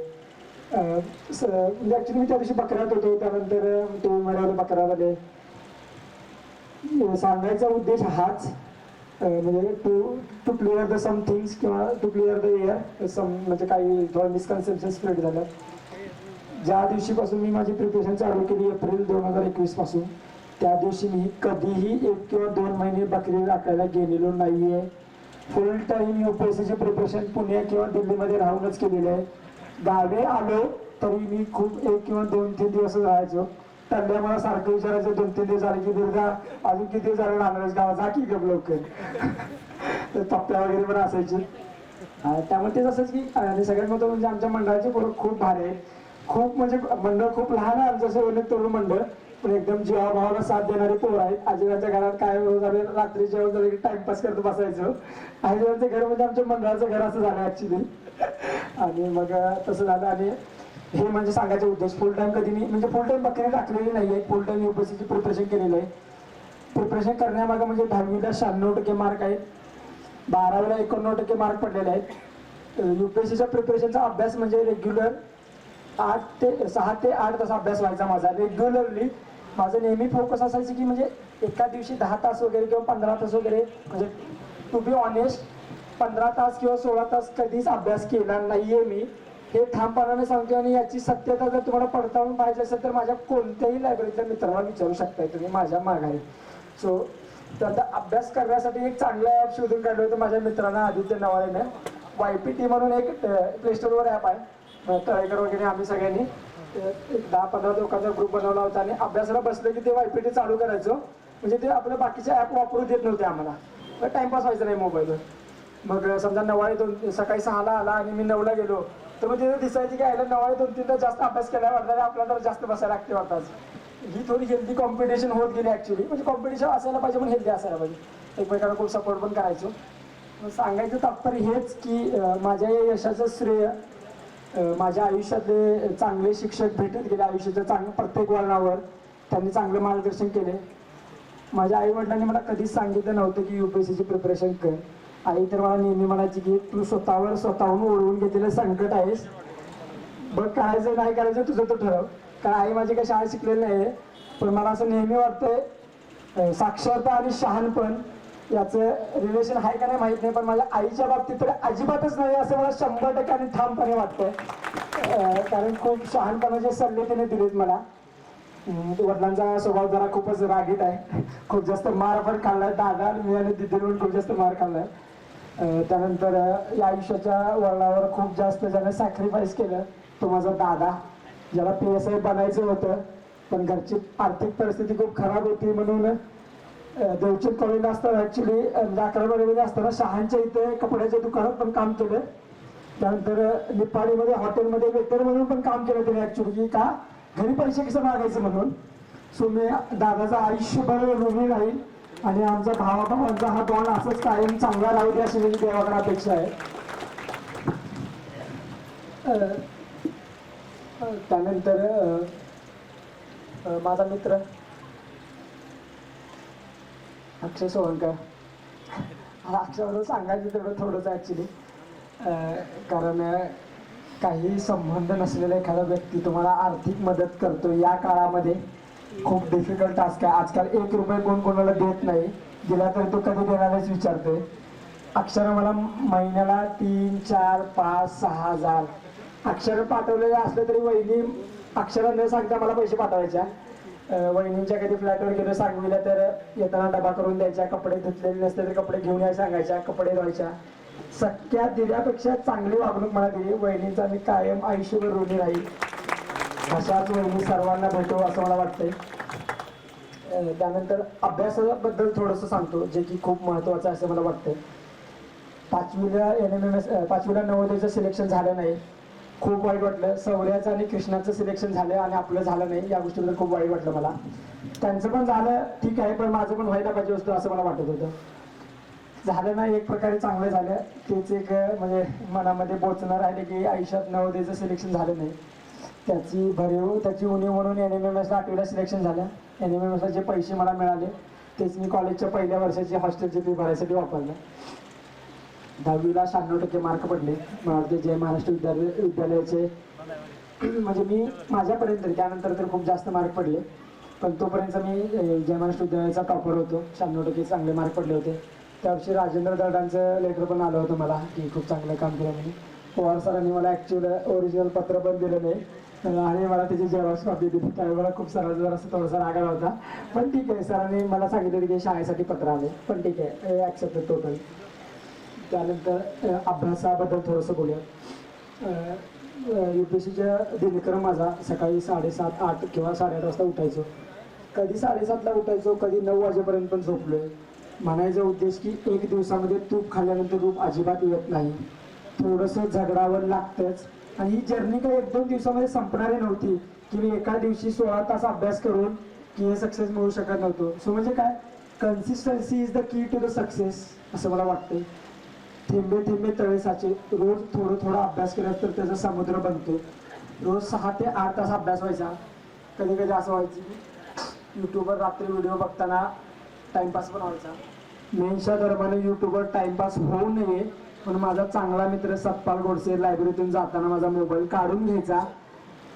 म्हणजे ॲक्च्युली मी त्या दिवशी बकऱ्यात होतो, त्यानंतर TV मीडियावर बकऱ्यात आले. सांगायचा उद्देश हाच म्हणजे to clear the some things किंवा to clear the air some म्हणजे काही थोडं मिसकन्सेप्शन स्प्रेड झालं. ज्या दिवशीपासून मी माझी प्रिपरेशन चालू केली एप्रिल 2021 पासून त्या दिवशी मी कधीही 1 किंवा 2 महिने बकरी राखायला गेलेलो नाही आहे. फुल टाईम UPSCची प्रिपरेशन पुणे किंवा दिल्लीमध्ये राहूनच केलेली आहे. गावी आलो तरी मी खूप 1 किंवा 2-3 दिवस राहायचो. त्यांना मला सारखं विचारायचं 2-3 दिवस झाले की दुर्गा अजून किती दिवस झाले राहणारच गावात जा की गप लवकर. पप्प्या वगैरे पण असायची. त्यामुळे तेच असंच की आणि सगळ्यात महत्त्वाचं म्हणजे आमच्या मंडळाचे पोरं खूप भारी आहे. खूप म्हणजे मंडळ खूप लहान आहे आमचं असं तरुण मंडळ, पण एकदम जीवाभावाला साथ देणारे पोरं आहेत. आजीबाच्या घरात काय झाले रात्री जेवण झालं की टाइमपास करत बसायचं. आजीबाचं घर म्हणजे आमच्या मंडळाचं घर असं झालं ॲक्च्युली. आणि मग तसं झालं आणि हे म्हणजे सांगायचा उद्देश फुल टाइम कधी मी म्हणजे फुल टाइम बकरी टाकलेली नाही आहे. फुल टाइम UPSCची प्रिपरेशन केलेलं आहे. प्रिपरेशन करण्यामागं म्हणजे 10वीला 96% मार्क आहेत, 12वीला 91% मार्क पडलेले आहेत. UPSCच्या प्रिपरेशनचा अभ्यास म्हणजे रेग्युलर 6 ते 8 तास अभ्यास व्हायचा माझा रेग्युलरली. माझं नेहमी फोकस असायचं की म्हणजे एका दिवशी 10 तास वगैरे किंवा 15 तास वगैरे म्हणजे टू बी ऑनेस्ट 15 तास किंवा 16 तास कधीच अभ्यास केला नाहीये मी, हे ठामपणाने सांगतो. आणि याची सत्यता जर तुम्हाला पडताळून पाहिजे असेल तर माझ्या कोणत्याही लायब्ररीतल्या मित्राला विचारू शकताय तुम्ही माझ्या माघारी. सो तर आता अभ्यास करण्यासाठी एक चांगलं ॲप शोधून काढलं होतं माझ्या मित्रांना आदित्य नवाळेने. YPT म्हणून एक प्ले स्टोरवर ॲप आहे, तळेकर वगैरे आम्ही सगळ्यांनी एक 10-15 लोकांचा ग्रुप बनवला होता. आणि अभ्यासाला बसलं की ते YPT चालू करायचो, म्हणजे ते आपल्या बाकीचे ॲप वापरू देत नव्हते आम्हाला, टाइमपास व्हायचा नाही मोबाईलवर. मग समजा नवाळे सकाळी 6ला आला आणि मी 9ला गेलो तर मग तिथे दिसायची की आयला नवाळे 2-3 तास जास्त अभ्यास केला वाटला, आपल्याला तर जास्त बसायला लागते वाटतात. ही थोडी हेल्दी कॉम्पिटिशन होत गेली ॲक्च्युली. म्हणजे कॉम्पिटिशन असायला पाहिजे पण हेल्दी असायला पाहिजे, एकमेकांना खूप सपोर्ट पण करायचो. सांगायचं तात्पर्य हेच की माझ्या या यशाचं श्रेय माझ्या आयुष्यातले चांगले शिक्षक भेटत गेले. आयुष्याच्या प्रत्येक वळणावर त्यांनी चांगलं मार्गदर्शन केले. माझ्या आईवडिलांनी मला कधीच सांगितलं नव्हतं की UPSCची प्रिपरेशन कर. आई तर मला नेहमी म्हणायची की तू स्वतःहून ओढवून घेतलेलं संकट आहेस, बघ करायचं नाही करायचं तुझं तो ठरव. कारण आई माझी काही शाळा शिकलेली नाही आहे, पण मला असं नेहमी वाटतंय साक्षरता आणि शहाणपण याचं रिलेशन आहे का नाही माहीत नाही, पण माझ्या आईच्या बाबतीत तर अजिबातच नाही असं मला 100% आणि ठामपणे वाटतंय. कारण खूप शहाणपणाचे सल्ले तिने दिलेत मला. वडिलांचा स्वभाव जरा खूपच रागीट आहे, खूप जास्त मार पण खाल्लाय. दादा मी आणि दिदीने खूप जास्त मार खाल्लाय. त्यानंतर या आयुष्याच्या वळणावर खूप जास्त ज्याने सॅक्रिफाईस केलं तो माझा दादा, ज्याला PSI बनायचं होतं पण घरची आर्थिक परिस्थिती खूप खराब होती म्हणून देवचंद कॉलेजला असताना ॲक्च्युली 11वी असताना शहांच्या इथे कपड्याच्या दुकानात पण काम केलं. त्यानंतर निपाडीमध्ये हॉटेलमध्ये वेटर म्हणून पण काम केलं त्याने ॲक्च्युली, का घरी पैसे कसं मागायचं म्हणून. सो मी दादाचं आयुष्यभर ऋणी राहील आणि आमचा भावाभावांचा हा बॉन्ड असंच कायम चांगला राहू दे अशी माझी देवाकडे अपेक्षा आहे. त्यानंतर माझा मित्र अक्षय सोळंकर. अक्षयबरोबर सांगायचं तेवढं थोडंच ॲक्च्युली, कारण काही संबंध नसलेला एखादा व्यक्ती तुम्हाला आर्थिक मदत करतो या काळामध्ये खूप डिफिकल्ट टास्क आहे. आजकाल 1 रुपये कोण कोणाला देत नाही, दिला तर तो कधी देणारच विचारतोय. अक्षरं मला महिन्याला 3, 4, 5, 6 हजार अक्षरं पाठवलेले असले तरी वहिनी अक्षरं न सांगता मला पैसे पाठवायच्या. वहिनींच्या कधी फ्लॅटवर गेलो सांगवीला तर येताना डबा करून द्यायच्या, कपडे धुतलेले नसते तर कपडे घेऊन यायला सांगायच्या, कपडे धुवायच्या. सख्या दिल्यापेक्षा चांगली वागणूक मला दिली. वहिनींचा मी कायम आयुष्यभर ऋणी राहील. अशाच वहिनी सर्वांना भेटो असं मला वाटतंय. त्यानंतर अभ्यासाबद्दल थोडंसं सांगतो जे की खूप महत्त्वाचं आहे असं मला वाटतंय. 5वीला नवोदयचं सिलेक्शन झालं नाही, खूप वाईट वाटलं. सौर्याचं आणि कृष्णाचं सिलेक्शन झालं आणि आपलं झालं नाही, या गोष्टीबद्दल खूप वाईट वाटलं मला. त्यांचं पण झालं ठीक आहे, पण माझं पण व्हायला पाहिजे होतं असं मला वाटत होतं. झालं नाही, एक प्रकारे चांगलं झालं. तेच एक म्हणजे मनामध्ये बोचणं राहिले की आयुष्यात नवोदयचं सिलेक्शन झालं नाही, त्याची भरीव त्याची उणीव म्हणून NMMSला 8वीला सिलेक्शन झालं. NMMSला जे पैसे मला मिळाले तेच मी कॉलेजच्या पहिल्या वर्षाची हॉस्टेलची फी भरायसाठी वापरलं. 10वीला 96% मार्क पडले. मला वाटते जय महाराष्ट्र विद्यालयाचे म्हणजे मी माझ्यापर्यंत, त्यानंतर तर खूप जास्त मार्क पडले, पण तोपर्यंत मी जय महाराष्ट्र विद्यालयाचा टॉपर होतो. 96% चांगले मार्क पडले होते. त्या वर्षी राजेंद्र दर्डांचं लेटर पण आलं होतं मला की खूप चांगलं काम केलं म्हणून. पवार सरांनी मला ॲक्च्युअल ओरिजिनल पत्र पण दिलं नाही आणि मला त्याची जेरॉक्स कॉपी दिली. त्यावेळी मला खूप सरांचा जरासा थोडासा राग आला होता, पण ठीक आहे. सरांनी मला सांगितलं की शाळेसाठी पत्र आले, पण ठीक आहे, ॲक्सेप्टेड टोटल. त्यानंतर अभ्यासाबद्दल थोडंसं बोलूया. UPSCच्या दिनक्रम माझा सकाळी 7:30, 8 किंवा 8:30 वाजता उठायचो. कधी 7:30ला उठायचो, कधी 9 वाजेपर्यंत पण झोपलोय. म्हणायचा उद्देश की 1 दिवसामध्ये तूप खाल्ल्यानंतर रूप अजिबात येत नाही, थोडंसं झगडावं लागतंच. आणि ही जर्नी काही 1-2 दिवसामध्ये संपणारी नव्हती की मी एका दिवशी 16 तास अभ्यास करून की हे सक्सेस मिळू शकत नव्हतो. सो म्हणजे काय, consistency is the key to the success असं मला वाटतं. थेंबे थेंबे तळे साचे. रोज थोडं अभ्यास केला तर त्याचा समुद्र बनतो. रोज 6 ते 8 तास अभ्यास व्हायचा. कधी कधी असं व्हायचं की यूट्यूबवर रात्री व्हिडिओ बघताना टाइमपास पण व्हायचा. मेन्सच्या दरम्यान यूट्यूबवर टाइमपास होऊ नये पण माझा चांगला मित्र सतपाल गोडसे लायब्ररीतून जाताना माझा मोबाईल काढून घ्यायचा,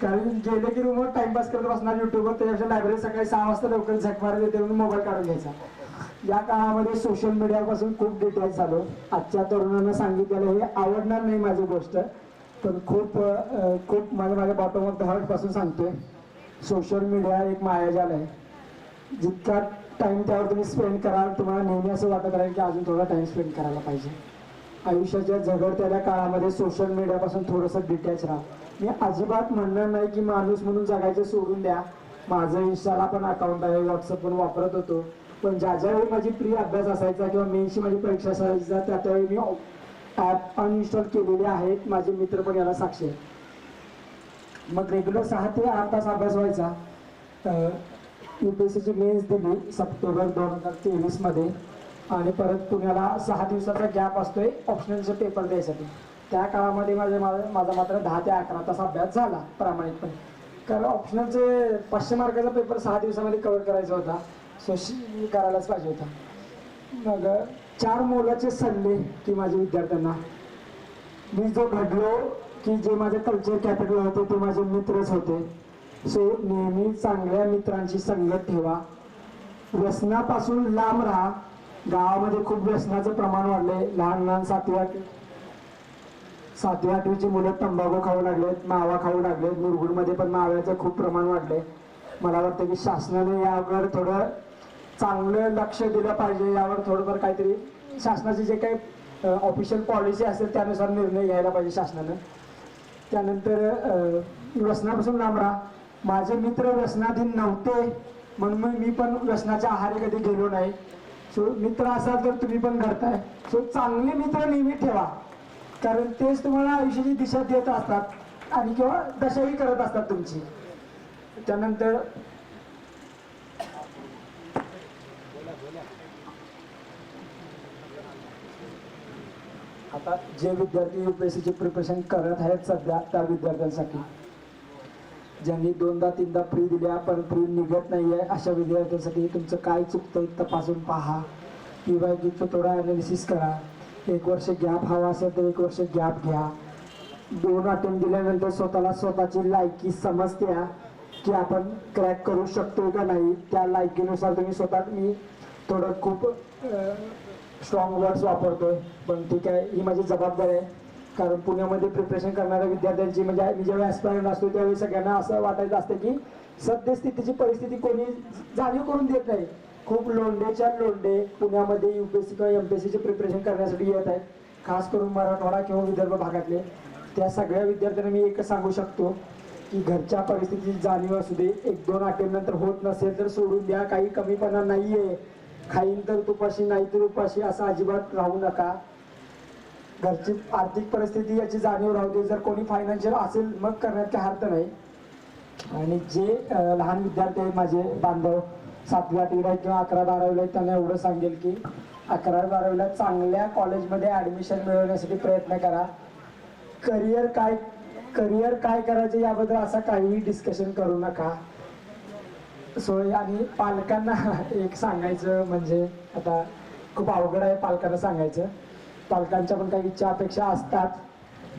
कारण गेले की रूमवर टाइमपास करत बसणार यूट्यूबवर, त्याच्यापेक्षा लायब्ररी सकाळी 6 वाजता लवकर झक मारत येते म्हणून मोबाईल काढून घ्यायचा. या काळामध्ये सोशल मीडियापासून खूप डिटेल्स झालो. आजच्या तरुणांना सांगितलेलं हे आवडणार नाही माझी गोष्ट, पण खूप माझ्या बॉटम ऑफ द हार्ट पासून सांगतोय. सोशल मीडिया एक मायाजाल आहे. जितका टाइम त्यावर तुम्ही स्पेंड कराल तुम्हाला नेहमी असं वाटत राहील की अजून थोडा टाइम स्पेंड करायला पाहिजे. आयुष्याच्या झगडत्या काळामध्ये सोशल मीडियापासून थोडंसं डिटॅच राहा. मी अजिबात म्हणणार नाही की माणूस म्हणून जगायचं सोडून द्या. माझं इंस्टाला पण अकाउंट आहे, व्हॉट्सअप पण वापरत होतो, पण ज्यावेळी माझी प्री अभ्यास असायचा किंवा मेनची माझी परीक्षा असायचा त्यावेळी मी ॲप अनइन्स्टॉल केलेले आहेत. माझे मित्र पण याला साक्षी आहेत. मग रेग्युलर 6 ते 8 तास अभ्यास व्हायचा. UPSCची मेन्स दिली सप्टेंबर 2023 मध्ये आणि परत पुण्याला 6 दिवसाचा गॅप असतोय ऑप्शनलचे पेपर द्यायसाठी. त्या काळामध्ये माझा मात्र 10 ते 11 तास अभ्यास झाला प्रामाणिकपणे, कारण ऑप्शनलचे 500 मार्काचा पेपर 6 दिवसामध्ये कव्हर करायचा होता. सो करायलाच पाहिजे होता. मग 4 मोलाचे सल्ले की माझ्या विद्यार्थ्यांना, मी जो घडलो की जे माझे कल्चर कॅपिटल होते ते माझे मित्रच होते. सो नेहमी चांगल्या मित्रांची संगत ठेवा. व्यसनापासून लांब राहा. गावामध्ये खूप व्यसनाचं प्रमाण वाढलंय. लहान 7वी 8वीची मुलं तंबाखू खाऊ लागलेत, मावा खाऊ लागलेत. मुरगुडमध्ये पण माव्याचं खूप प्रमाण वाढलंय. मला वाटतं की शासनाने यावर थोडं चांगलं लक्ष दिलं पाहिजे. यावर थोडंफार काहीतरी शासनाची जे काही ऑफिशियल पॉलिसी असेल त्यानुसार निर्णय घ्यायला पाहिजे शासनानं. त्यानंतर व्यसनापासून लांब राहा. माझे मित्र व्यसनाधीन नव्हते म्हणून मी पण व्यसनाच्या आहारी कधी गेलो नाही. सो मित्र असाल तर तुम्ही पण घडताय. सो चांगले मित्र नेहमी ठेवा, कारण तेच तुम्हाला आयुष्याची दिशा देत असतात आणि किंवा दशाही करत असतात तुमची. त्यानंतर आता जे विद्यार्थी UPSCची प्रिपरेशन करत आहेत सध्या त्या विद्यार्थ्यांसाठी, ज्यांनी 2दा-3दा प्री दिल्या पण प्री निघत नाहीये अशा विद्यार्थ्यांसाठी तुमचं काय चुकतंय तपासून पहा. किंवा थोडा ॲनालिसिस करा. 1 वर्ष गॅप हवा असेल तर 1 वर्ष गॅप घ्या. 2 अटेम्प्ट दिल्यानंतर स्वतःची लायकी समजत्या की आपण क्रॅक करू शकतो का नाही. त्या लायकीनुसार मी थोडं खूप स्ट्रॉंग वर्ड्स वापरतोय, पण ठीक आहे, ही माझी जबाबदारी आहे. कारण पुण्यामध्ये प्रिपरेशन करणाऱ्या विद्यार्थ्यांची म्हणजे मी ज्यावेळी ॲस्पायरंट असतो त्यावेळी सगळ्यांना असं वाटायचं असतं की सद्यस्थितीची परिस्थिती कोणी जाणीव करून देत नाही. खूप लोंढे पुण्यामध्ये UPSC किंवा MPSCचे प्रिपरेशन करण्यासाठी येत आहेत, खास करून मराठवाडा किंवा विदर्भ भागातले. त्या सगळ्या विद्यार्थ्यांना मी एकच सांगू शकतो की घरच्या परिस्थितीची जाणीव असू दे. 1-2 अटेम्प्ट नंतर होत नसेल तर सोडून द्या. काही कमीपणा नाहीये. खाईन तर तुपाशी नाही तर उपाशी असं अजिबात राहू नका. घरची आर्थिक परिस्थिती याची जाणीव राहू दे. जर कोणी फायनान्शियल असेल मग करण्यात काही अर्थ नाही. आणि जे लहान विद्यार्थी आहेत माझे बांधव 7वी 8वीला किंवा 11-12वीला त्यांना एवढं सांगेल की 11-12वीला चांगल्या कॉलेजमध्ये ॲडमिशन मिळवण्यासाठी प्रयत्न करा. करिअर काय करायचं याबद्दल असं काहीही डिस्कशन करू नका. सो आणि पालकांना एक सांगायचं म्हणजे आता खूप अवघड आहे पालकांना सांगायचं. पालकांच्या पण काही इच्छा अपेक्षा असतात,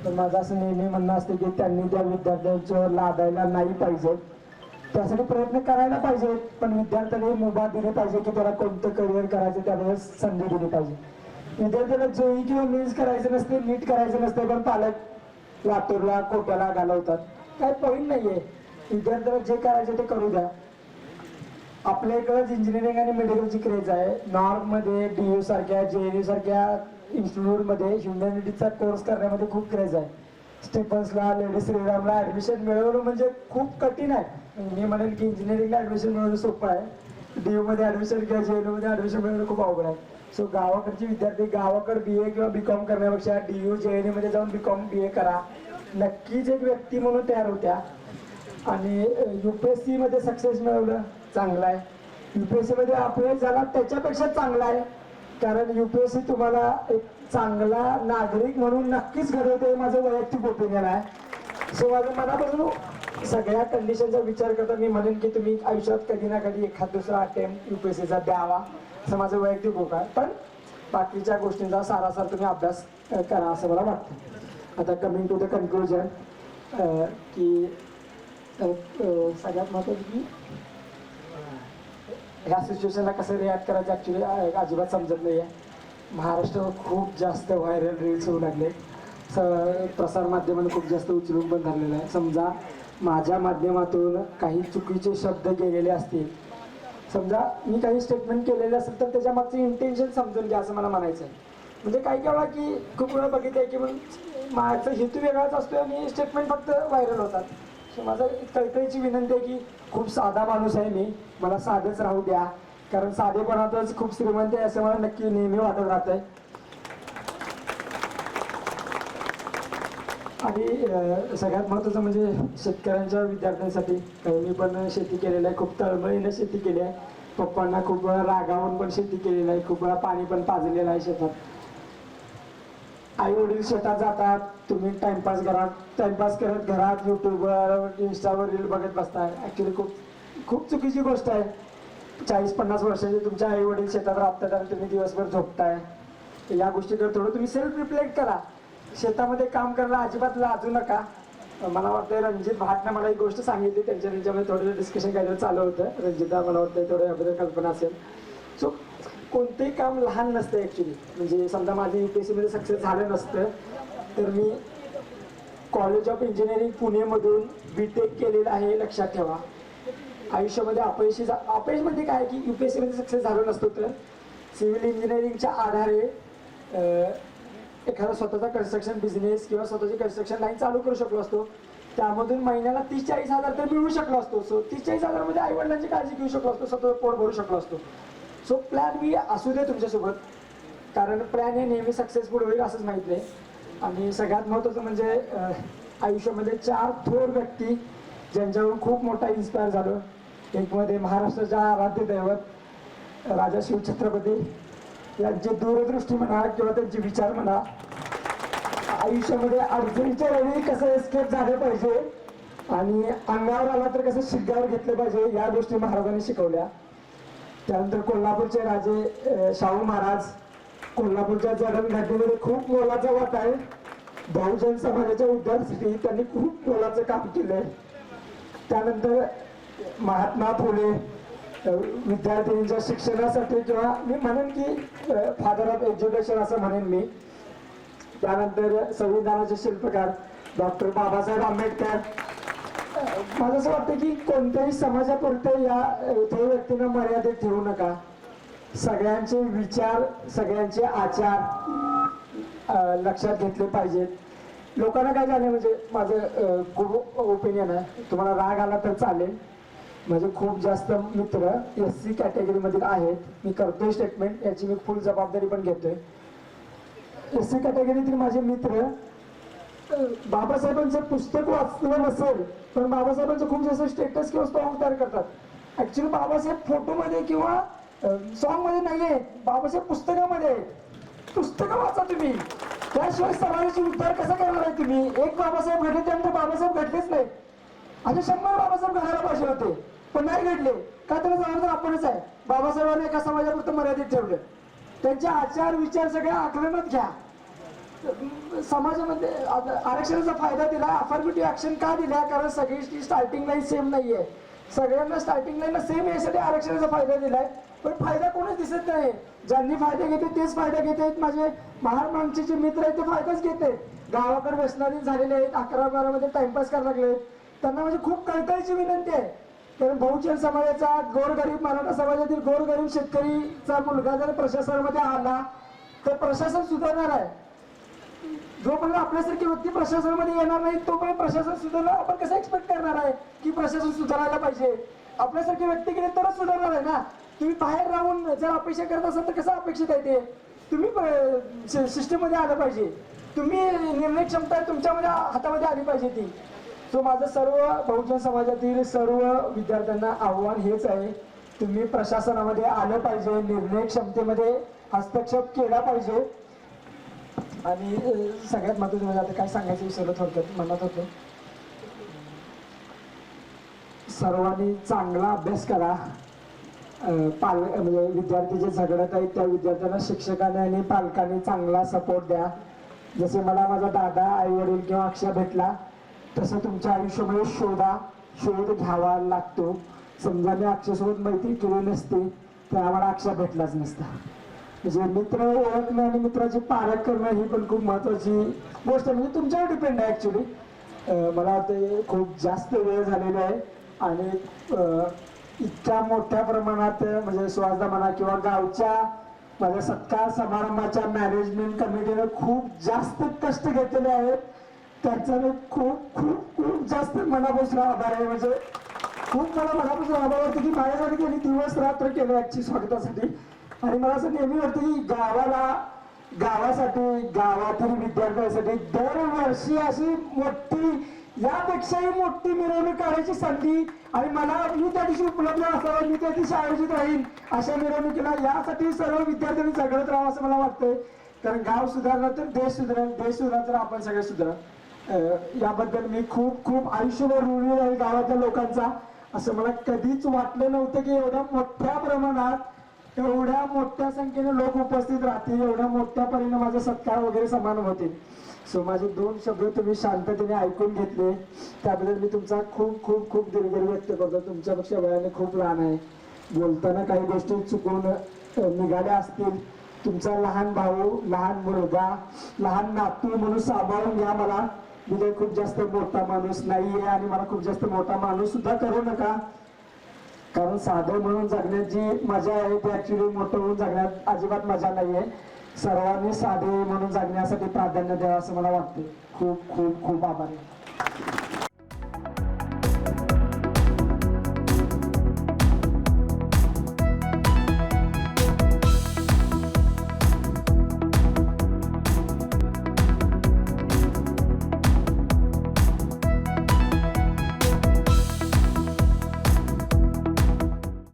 पण माझं असं नेहमी म्हणणं असतं की त्यांनी त्या विद्यार्थ्यांच्यावर लादायला नाही पाहिजे. त्यासाठी प्रयत्न करायला पाहिजे, पण विद्यार्थ्यांनी मुभा दिली पाहिजे की त्याला कोणतं करिअर करायचं त्यावेळेला संधी दिली पाहिजे. विद्यार्थ्याला JEE किंवा मेन्स करायचं नसते, नीट करायचं नसते, पण पालक लातूरला कोट्याला घालवतात. काय पॉईंट नाहीये. विद्यार्थ्याला जे करायचं ते करू द्या. आपल्या इकडंच इंजिनिअरिंग आणि मेडिकलची क्रेज आहे. नॉर्थमध्ये DU सारख्या JNU सारख्या इन्स्टिट्यूटमध्ये ह्युमॅनिटीजचा कोर्स करण्यामध्ये खूप क्रेज आहे. स्टेफन्सला लेडी श्रीरामला ॲडमिशन मिळवणं म्हणजे खूप कठीण आहे. मी म्हणेन की इंजिनिअरिंगला ॲडमिशन मिळवणं सोपं आहे. DU मध्ये ॲडमिशन किंवा JNU मध्ये ॲडमिशन मिळवणं खूप अवघड आहे. सो गावाकडचे विद्यार्थी गावाकडे BA किंवा BCom करण्यापेक्षा DU JNU मध्ये जाऊन BCom BA करा. नक्कीच एक व्यक्ती म्हणून तयार होत्या. आणि UPSC मध्ये सक्सेस मिळवलं चांगलं आहे. UPSC मध्ये अपयश झाला त्याच्यापेक्षा चांगला आहे, कारण UPSC तुम्हाला एक चांगला नागरिक म्हणून नक्कीच घडवते. माझं वैयक्तिक ओपिनियन आहे. सो माझं मनापासून सगळ्या कंडिशनचा विचार करता मी म्हणेन की तुम्ही आयुष्यात कधी ना कधी एखाद दुसरा अटेम्प्ट UPSCचा द्यावा असं माझं वैयक्तिक होत आहे. पण बाकीच्या गोष्टींचा सारासार तुम्ही अभ्यास करा असं मला वाटतं. आता कमिंग टू द कन्क्लुजन की सगळ्यात महत्त्वाचं की ह्या सिच्युएशनला कसं रिॲक्ट करायचं ॲक्च्युली अजिबात समजत नाही आहे. महाराष्ट्रावर खूप जास्त व्हायरल रील्स होऊ लागले. प्रसारमाध्यमांनी खूप जास्त उचलून पण धरलेलं आहे. समजा माझ्या माध्यमातून काही चुकीचे शब्द गेलेले असतील, समजा मी काही स्टेटमेंट केलेले असेल तर त्याच्या मागचं इंटेन्शन समजून घ्या असं मला म्हणायचं आहे. म्हणजे काही वेळा की खूप वेळा बघितलं आहे की मग माझा हेतू वेगळाच असतो आणि स्टेटमेंट फक्त व्हायरल होतात. सो माझं कळकळीची विनंती आहे की खूप साधा माणूस आहे मी, मला साधंच राहू द्या, कारण साधेपणातच खूप श्रीमंत आहे असं मला नक्की नेहमी वाटत राहत आहे. आणि सगळ्यात महत्त्वाचं म्हणजे शेतकऱ्यांच्या विद्यार्थ्यांसाठी मी पण शेती केलेलं आहे, खूप तळमळीनं शेती केली आहे. पप्पांना खूप वेळा रागावून पण शेती केलेलं आहे, खूप वेळा पाणी पण पाजलेलं आहे शेतात. आई वडील शेतात जातात, तुम्ही टाइमपास करत घरात यूट्यूबवर इंस्टावर रील बघत बसताय. ॲक्च्युली खूप चुकीची गोष्ट आहे. 40-50 वर्षाचे तुमच्या आई वडील शेतात राबतात आणि तुम्ही दिवसभर झोपताय. या गोष्टीकडे थोडं तुम्ही सेल्फ रिफ्लेक्ट करा. शेतामध्ये काम करायला अजिबात लाजू नका. मला वाटतं रणजित भाटनं मला एक गोष्ट सांगितली, त्यांच्यामध्ये थोडं डिस्कशन काहीतरी चालू होतं. रणजिता मला वाटतं थोडं याबद्दल कल्पना असेल. सो कोणतेही काम लहान नसतं ॲक्च्युली. म्हणजे समजा माझं UPSCमध्ये सक्सेस झालं नसतं तर मी कॉलेज ऑफ इंजिनिअरिंग पुणेमधून BTech केलेलं आहे, लक्षात ठेवा. आयुष्यामध्ये अपयश म्हणजे काय की UPSCमध्ये सक्सेस झालं नसतं तर सिव्हिल इंजिनिअरिंगच्या आधारे एखादा स्वतःचा कन्स्ट्रक्शन बिझनेस किंवा स्वतःची कन्स्ट्रक्शन लाईन चालू करू शकलो असतो. त्यामधून महिन्याला 30-40 हजार तर मिळू शकलो असतो. सो 30-40 हजारमध्ये आई वडिलांची काळजी घेऊ शकलो असतो, स्वतः पोट भरू शकलो असतो. सो प्लॅन बी असू दे तुमच्यासोबत, कारण प्लॅन हे नेहमी सक्सेसफुल होईल असंच माहीत नाही. आणि सगळ्यात महत्त्वाचं म्हणजे आयुष्यामध्ये 4 थोर व्यक्ती ज्यांच्यावरून खूप मोठा इन्स्पायर झालो. एक मध्ये महाराष्ट्राच्या आराध्य दैवत राजा शिवछत्रपती यांची दूरदृष्टी म्हणा किंवा त्यांचे विचार म्हणा. आयुष्यामध्ये अडचणीच्या वेळी कसं एस्केप झालं पाहिजे आणि अंगावर आला तर कसं शिग्गावर घेतलं पाहिजे, या गोष्टी महाराजांनी शिकवल्या. त्यानंतर कोल्हापूरचे राजे शाहू महाराज, कोल्हापूरच्या जडणघडणीमध्ये खूप मोलाचा वाटा आहे. बहुजन समाजाच्या उद्धारासाठी त्यांनी खूप मोलाचं काम केलंय. त्यानंतर महात्मा फुले विद्यार्थ्यांच्या शिक्षणासाठी, किंवा मी म्हणेन की फादर ऑफ एज्युकेशन असं म्हणेन मी. त्यानंतर संविधानाचे शिल्पकार डॉक्टर बाबासाहेब आंबेडकर. मला असं वाटतं की कोणत्याही समाजापुरते या थोर व्यक्तींना मर्यादित ठेवू नका. सगळ्यांचे विचार, सगळ्यांचे आचार लक्षात घेतले पाहिजेत. लोकांना काय झालं म्हणजे माझं खूप ओपिनियन आहे, तुम्हाला राग आला तर चालेल. माझे खूप जास्त मित्र SC कॅटेगरीमधील आहेत. मी करतोय स्टेटमेंट, याची मी फुल जबाबदारी पण घेतोय. SC कॅटेगरीतील माझे मित्र बाबासाहेबांचं पुस्तक वाचलं नसेल पण बाबासाहेबांचं खूप जास्त स्टेटस किंवा सॉंग तयार करतात. ऍक्च्युली बाबासाहेब फोटोमध्ये किंवा सॉंग मध्ये नाहीये, बाबासाहेब पुस्तकामध्ये आहे. पुस्तकं वाचा तुम्ही, त्याशिवाय समाजाची उद्धार कसा करणार आहे तुम्ही? एक बाबासाहेब घडले त्यानंतर बाबासाहेब घडलेच नाही. असे 100 बाबासाहेब घडायला पाहिजे होते पण नाही घडले. का? त्याला जबाबदार आपणच आहे. बाबासाहेबांनी एका समाजापुरतं मर्यादित ठेवलं. त्यांचे आचार विचार सगळ्या आकलनात घ्या. समाजामध्ये आरक्षणाचा फायदा दिला, अफर्मेटिव्ह ऍक्शन का दिला? कारण सगळी स्टार्टिंग लाईन सेम नाहीये. सगळ्यांना स्टार्टिंग लाईन सेम यासाठी आरक्षणाचा फायदा दिलाय, पण फायदा कोणच दिसत नाही. ज्यांनी फायदा घेते तेच फायदा घेत आहेत. माझे महाराष्ट्राचे जे मित्र आहेत ते फायदाच घेत आहेत. गावाकडे व्यसनाधीन झालेले आहेत, 11-12 मध्ये टाइमपास करायला लागले. त्यांना म्हणजे खूप कळकळीची विनंती आहे. कारण बहुजन समाजाचा गोरगरीब, मराठा समाजातील गोरगरीब शेतकरीचा मुलगा जर प्रशासनामध्ये आला तर प्रशासन सुधारणार आहे. जोपर्यंत आपल्यासारखी व्यक्ती प्रशासनामध्ये येणार नाही तोपर्यंत प्रशासन सुधारणार आपण कसं एक्सपेक्ट करणार आहे की प्रशासन सुधारायला पाहिजे? आपल्यासारखी व्यक्ती गेली तरच सुधारणार आहे ना. तुम्ही बाहेर राहून जर अपेक्षा करत असाल तर कसं अपेक्षित आहे ते? तुम्ही सिस्टममध्ये आलं पाहिजे. तुम्ही निर्णय क्षमता तुमच्यामध्ये हातामध्ये आली पाहिजे ती. सो माझं सर्व बहुजन समाजातील सर्व विद्यार्थ्यांना आव्हान हेच आहे, तुम्ही प्रशासनामध्ये आलं पाहिजे, निर्णय क्षमतेमध्ये हस्तक्षेप केला पाहिजे. आणि सगळ्यात महत्त्वाचं म्हणजे आता काय सांगायचं विसरलं थोडक्यात म्हणत होतो, सर्वांनी चांगला अभ्यास करा. म्हणजे विद्यार्थी जे झगडत आहेत त्या विद्यार्थ्यांना शिक्षकांनी आणि पालकांनी चांगला सपोर्ट द्या. जसे मला माझा दादा, आई वडील किंवा अक्षय भेटला तसं तुमच्या आयुष्यामध्ये शोध घ्यावा लागतो. समजा मी अक्षयसोबत मैत्री केली नसती तर आम्हाला अक्षय भेटलाच नसता. म्हणजे मित्र ओळखणं आणि मित्राची पारख करणं ही पण खूप महत्वाची गोष्ट आहे. म्हणजे तुमच्यावर डिपेंड आहे ऍक्च्युली. मला वाटतं खूप जास्त वेळ झालेला आहे आणि इतक्या मोठ्या प्रमाणात म्हणजे सुहासदा म्हणा किंवा गावच्या माझ्या सत्कार समारंभाच्या मॅनेजमेंट कमिटीने खूप जास्त कष्ट घेतलेले आहेत. त्यांचा मी खूप खूप खूप जास्त मनापासून आभार आहे. म्हणजे खूप मला मनापासून आभार वाटतं की माझ्यासाठी त्यांनी दिवस रात्र केलं ऍक्च्युली स्वागतासाठी. आणि मला असं नेहमी वाटतं की गावासाठी गावातील विद्यार्थ्यांसाठी दरवर्षी अशी मोठी यापेक्षाही मोठी मिरवणूक काढायची संधी आणि मी त्या दिवशी उपलब्ध असावं, मी त्या दिवशी आयोजित राहीन अशा मिरवणुकीला. यासाठी सर्व विद्यार्थ्यांनी झगडत राहावं असं मला वाटतंय. कारण गाव सुधारलं तर देश सुधारेल, देश सुधारला तर आपण सगळे सुधारल. याबद्दल मी खूप खूप आयुष्यभर ऋणी आहे गावातल्या लोकांचा. असं मला कधीच वाटलं नव्हतं की एवढ्या मोठ्या प्रमाणात एवढ्या मोठ्या संख्येने लोक उपस्थित राहतील, एवढ्या मोठ्या परीने माझा सत्कार वगैरे समान होतील. सो माझे 2 शब्द तुम्ही शांततेने ऐकून घेतले त्याबद्दल मी तुमचा खूप खूप खूप दिलगिरी व्यक्त करतो. तुमच्यापेक्षा वयाने खूप लहान आहे, बोलताना काही गोष्टी चुकून निघाल्या असतील. तुमचा लहान भाऊ, लहान मुलगा, लहान नातू म्हणून सांभाळून घ्या मला. मी काही खूप जास्त मोठा माणूस नाहीये आणि मला खूप जास्त मोठा माणूस सुद्धा करू नका. कारण साधं म्हणून जगण्यात जी मजा आहे ती ऍक्च्युली मोठं होऊन जगण्यात अजिबात मजा नाहीये. सर्वांनी साधे म्हणून जगण्यासाठी प्राधान्य द्यावं असं मला वाटतं. खूप खूप खूप आभार आहे.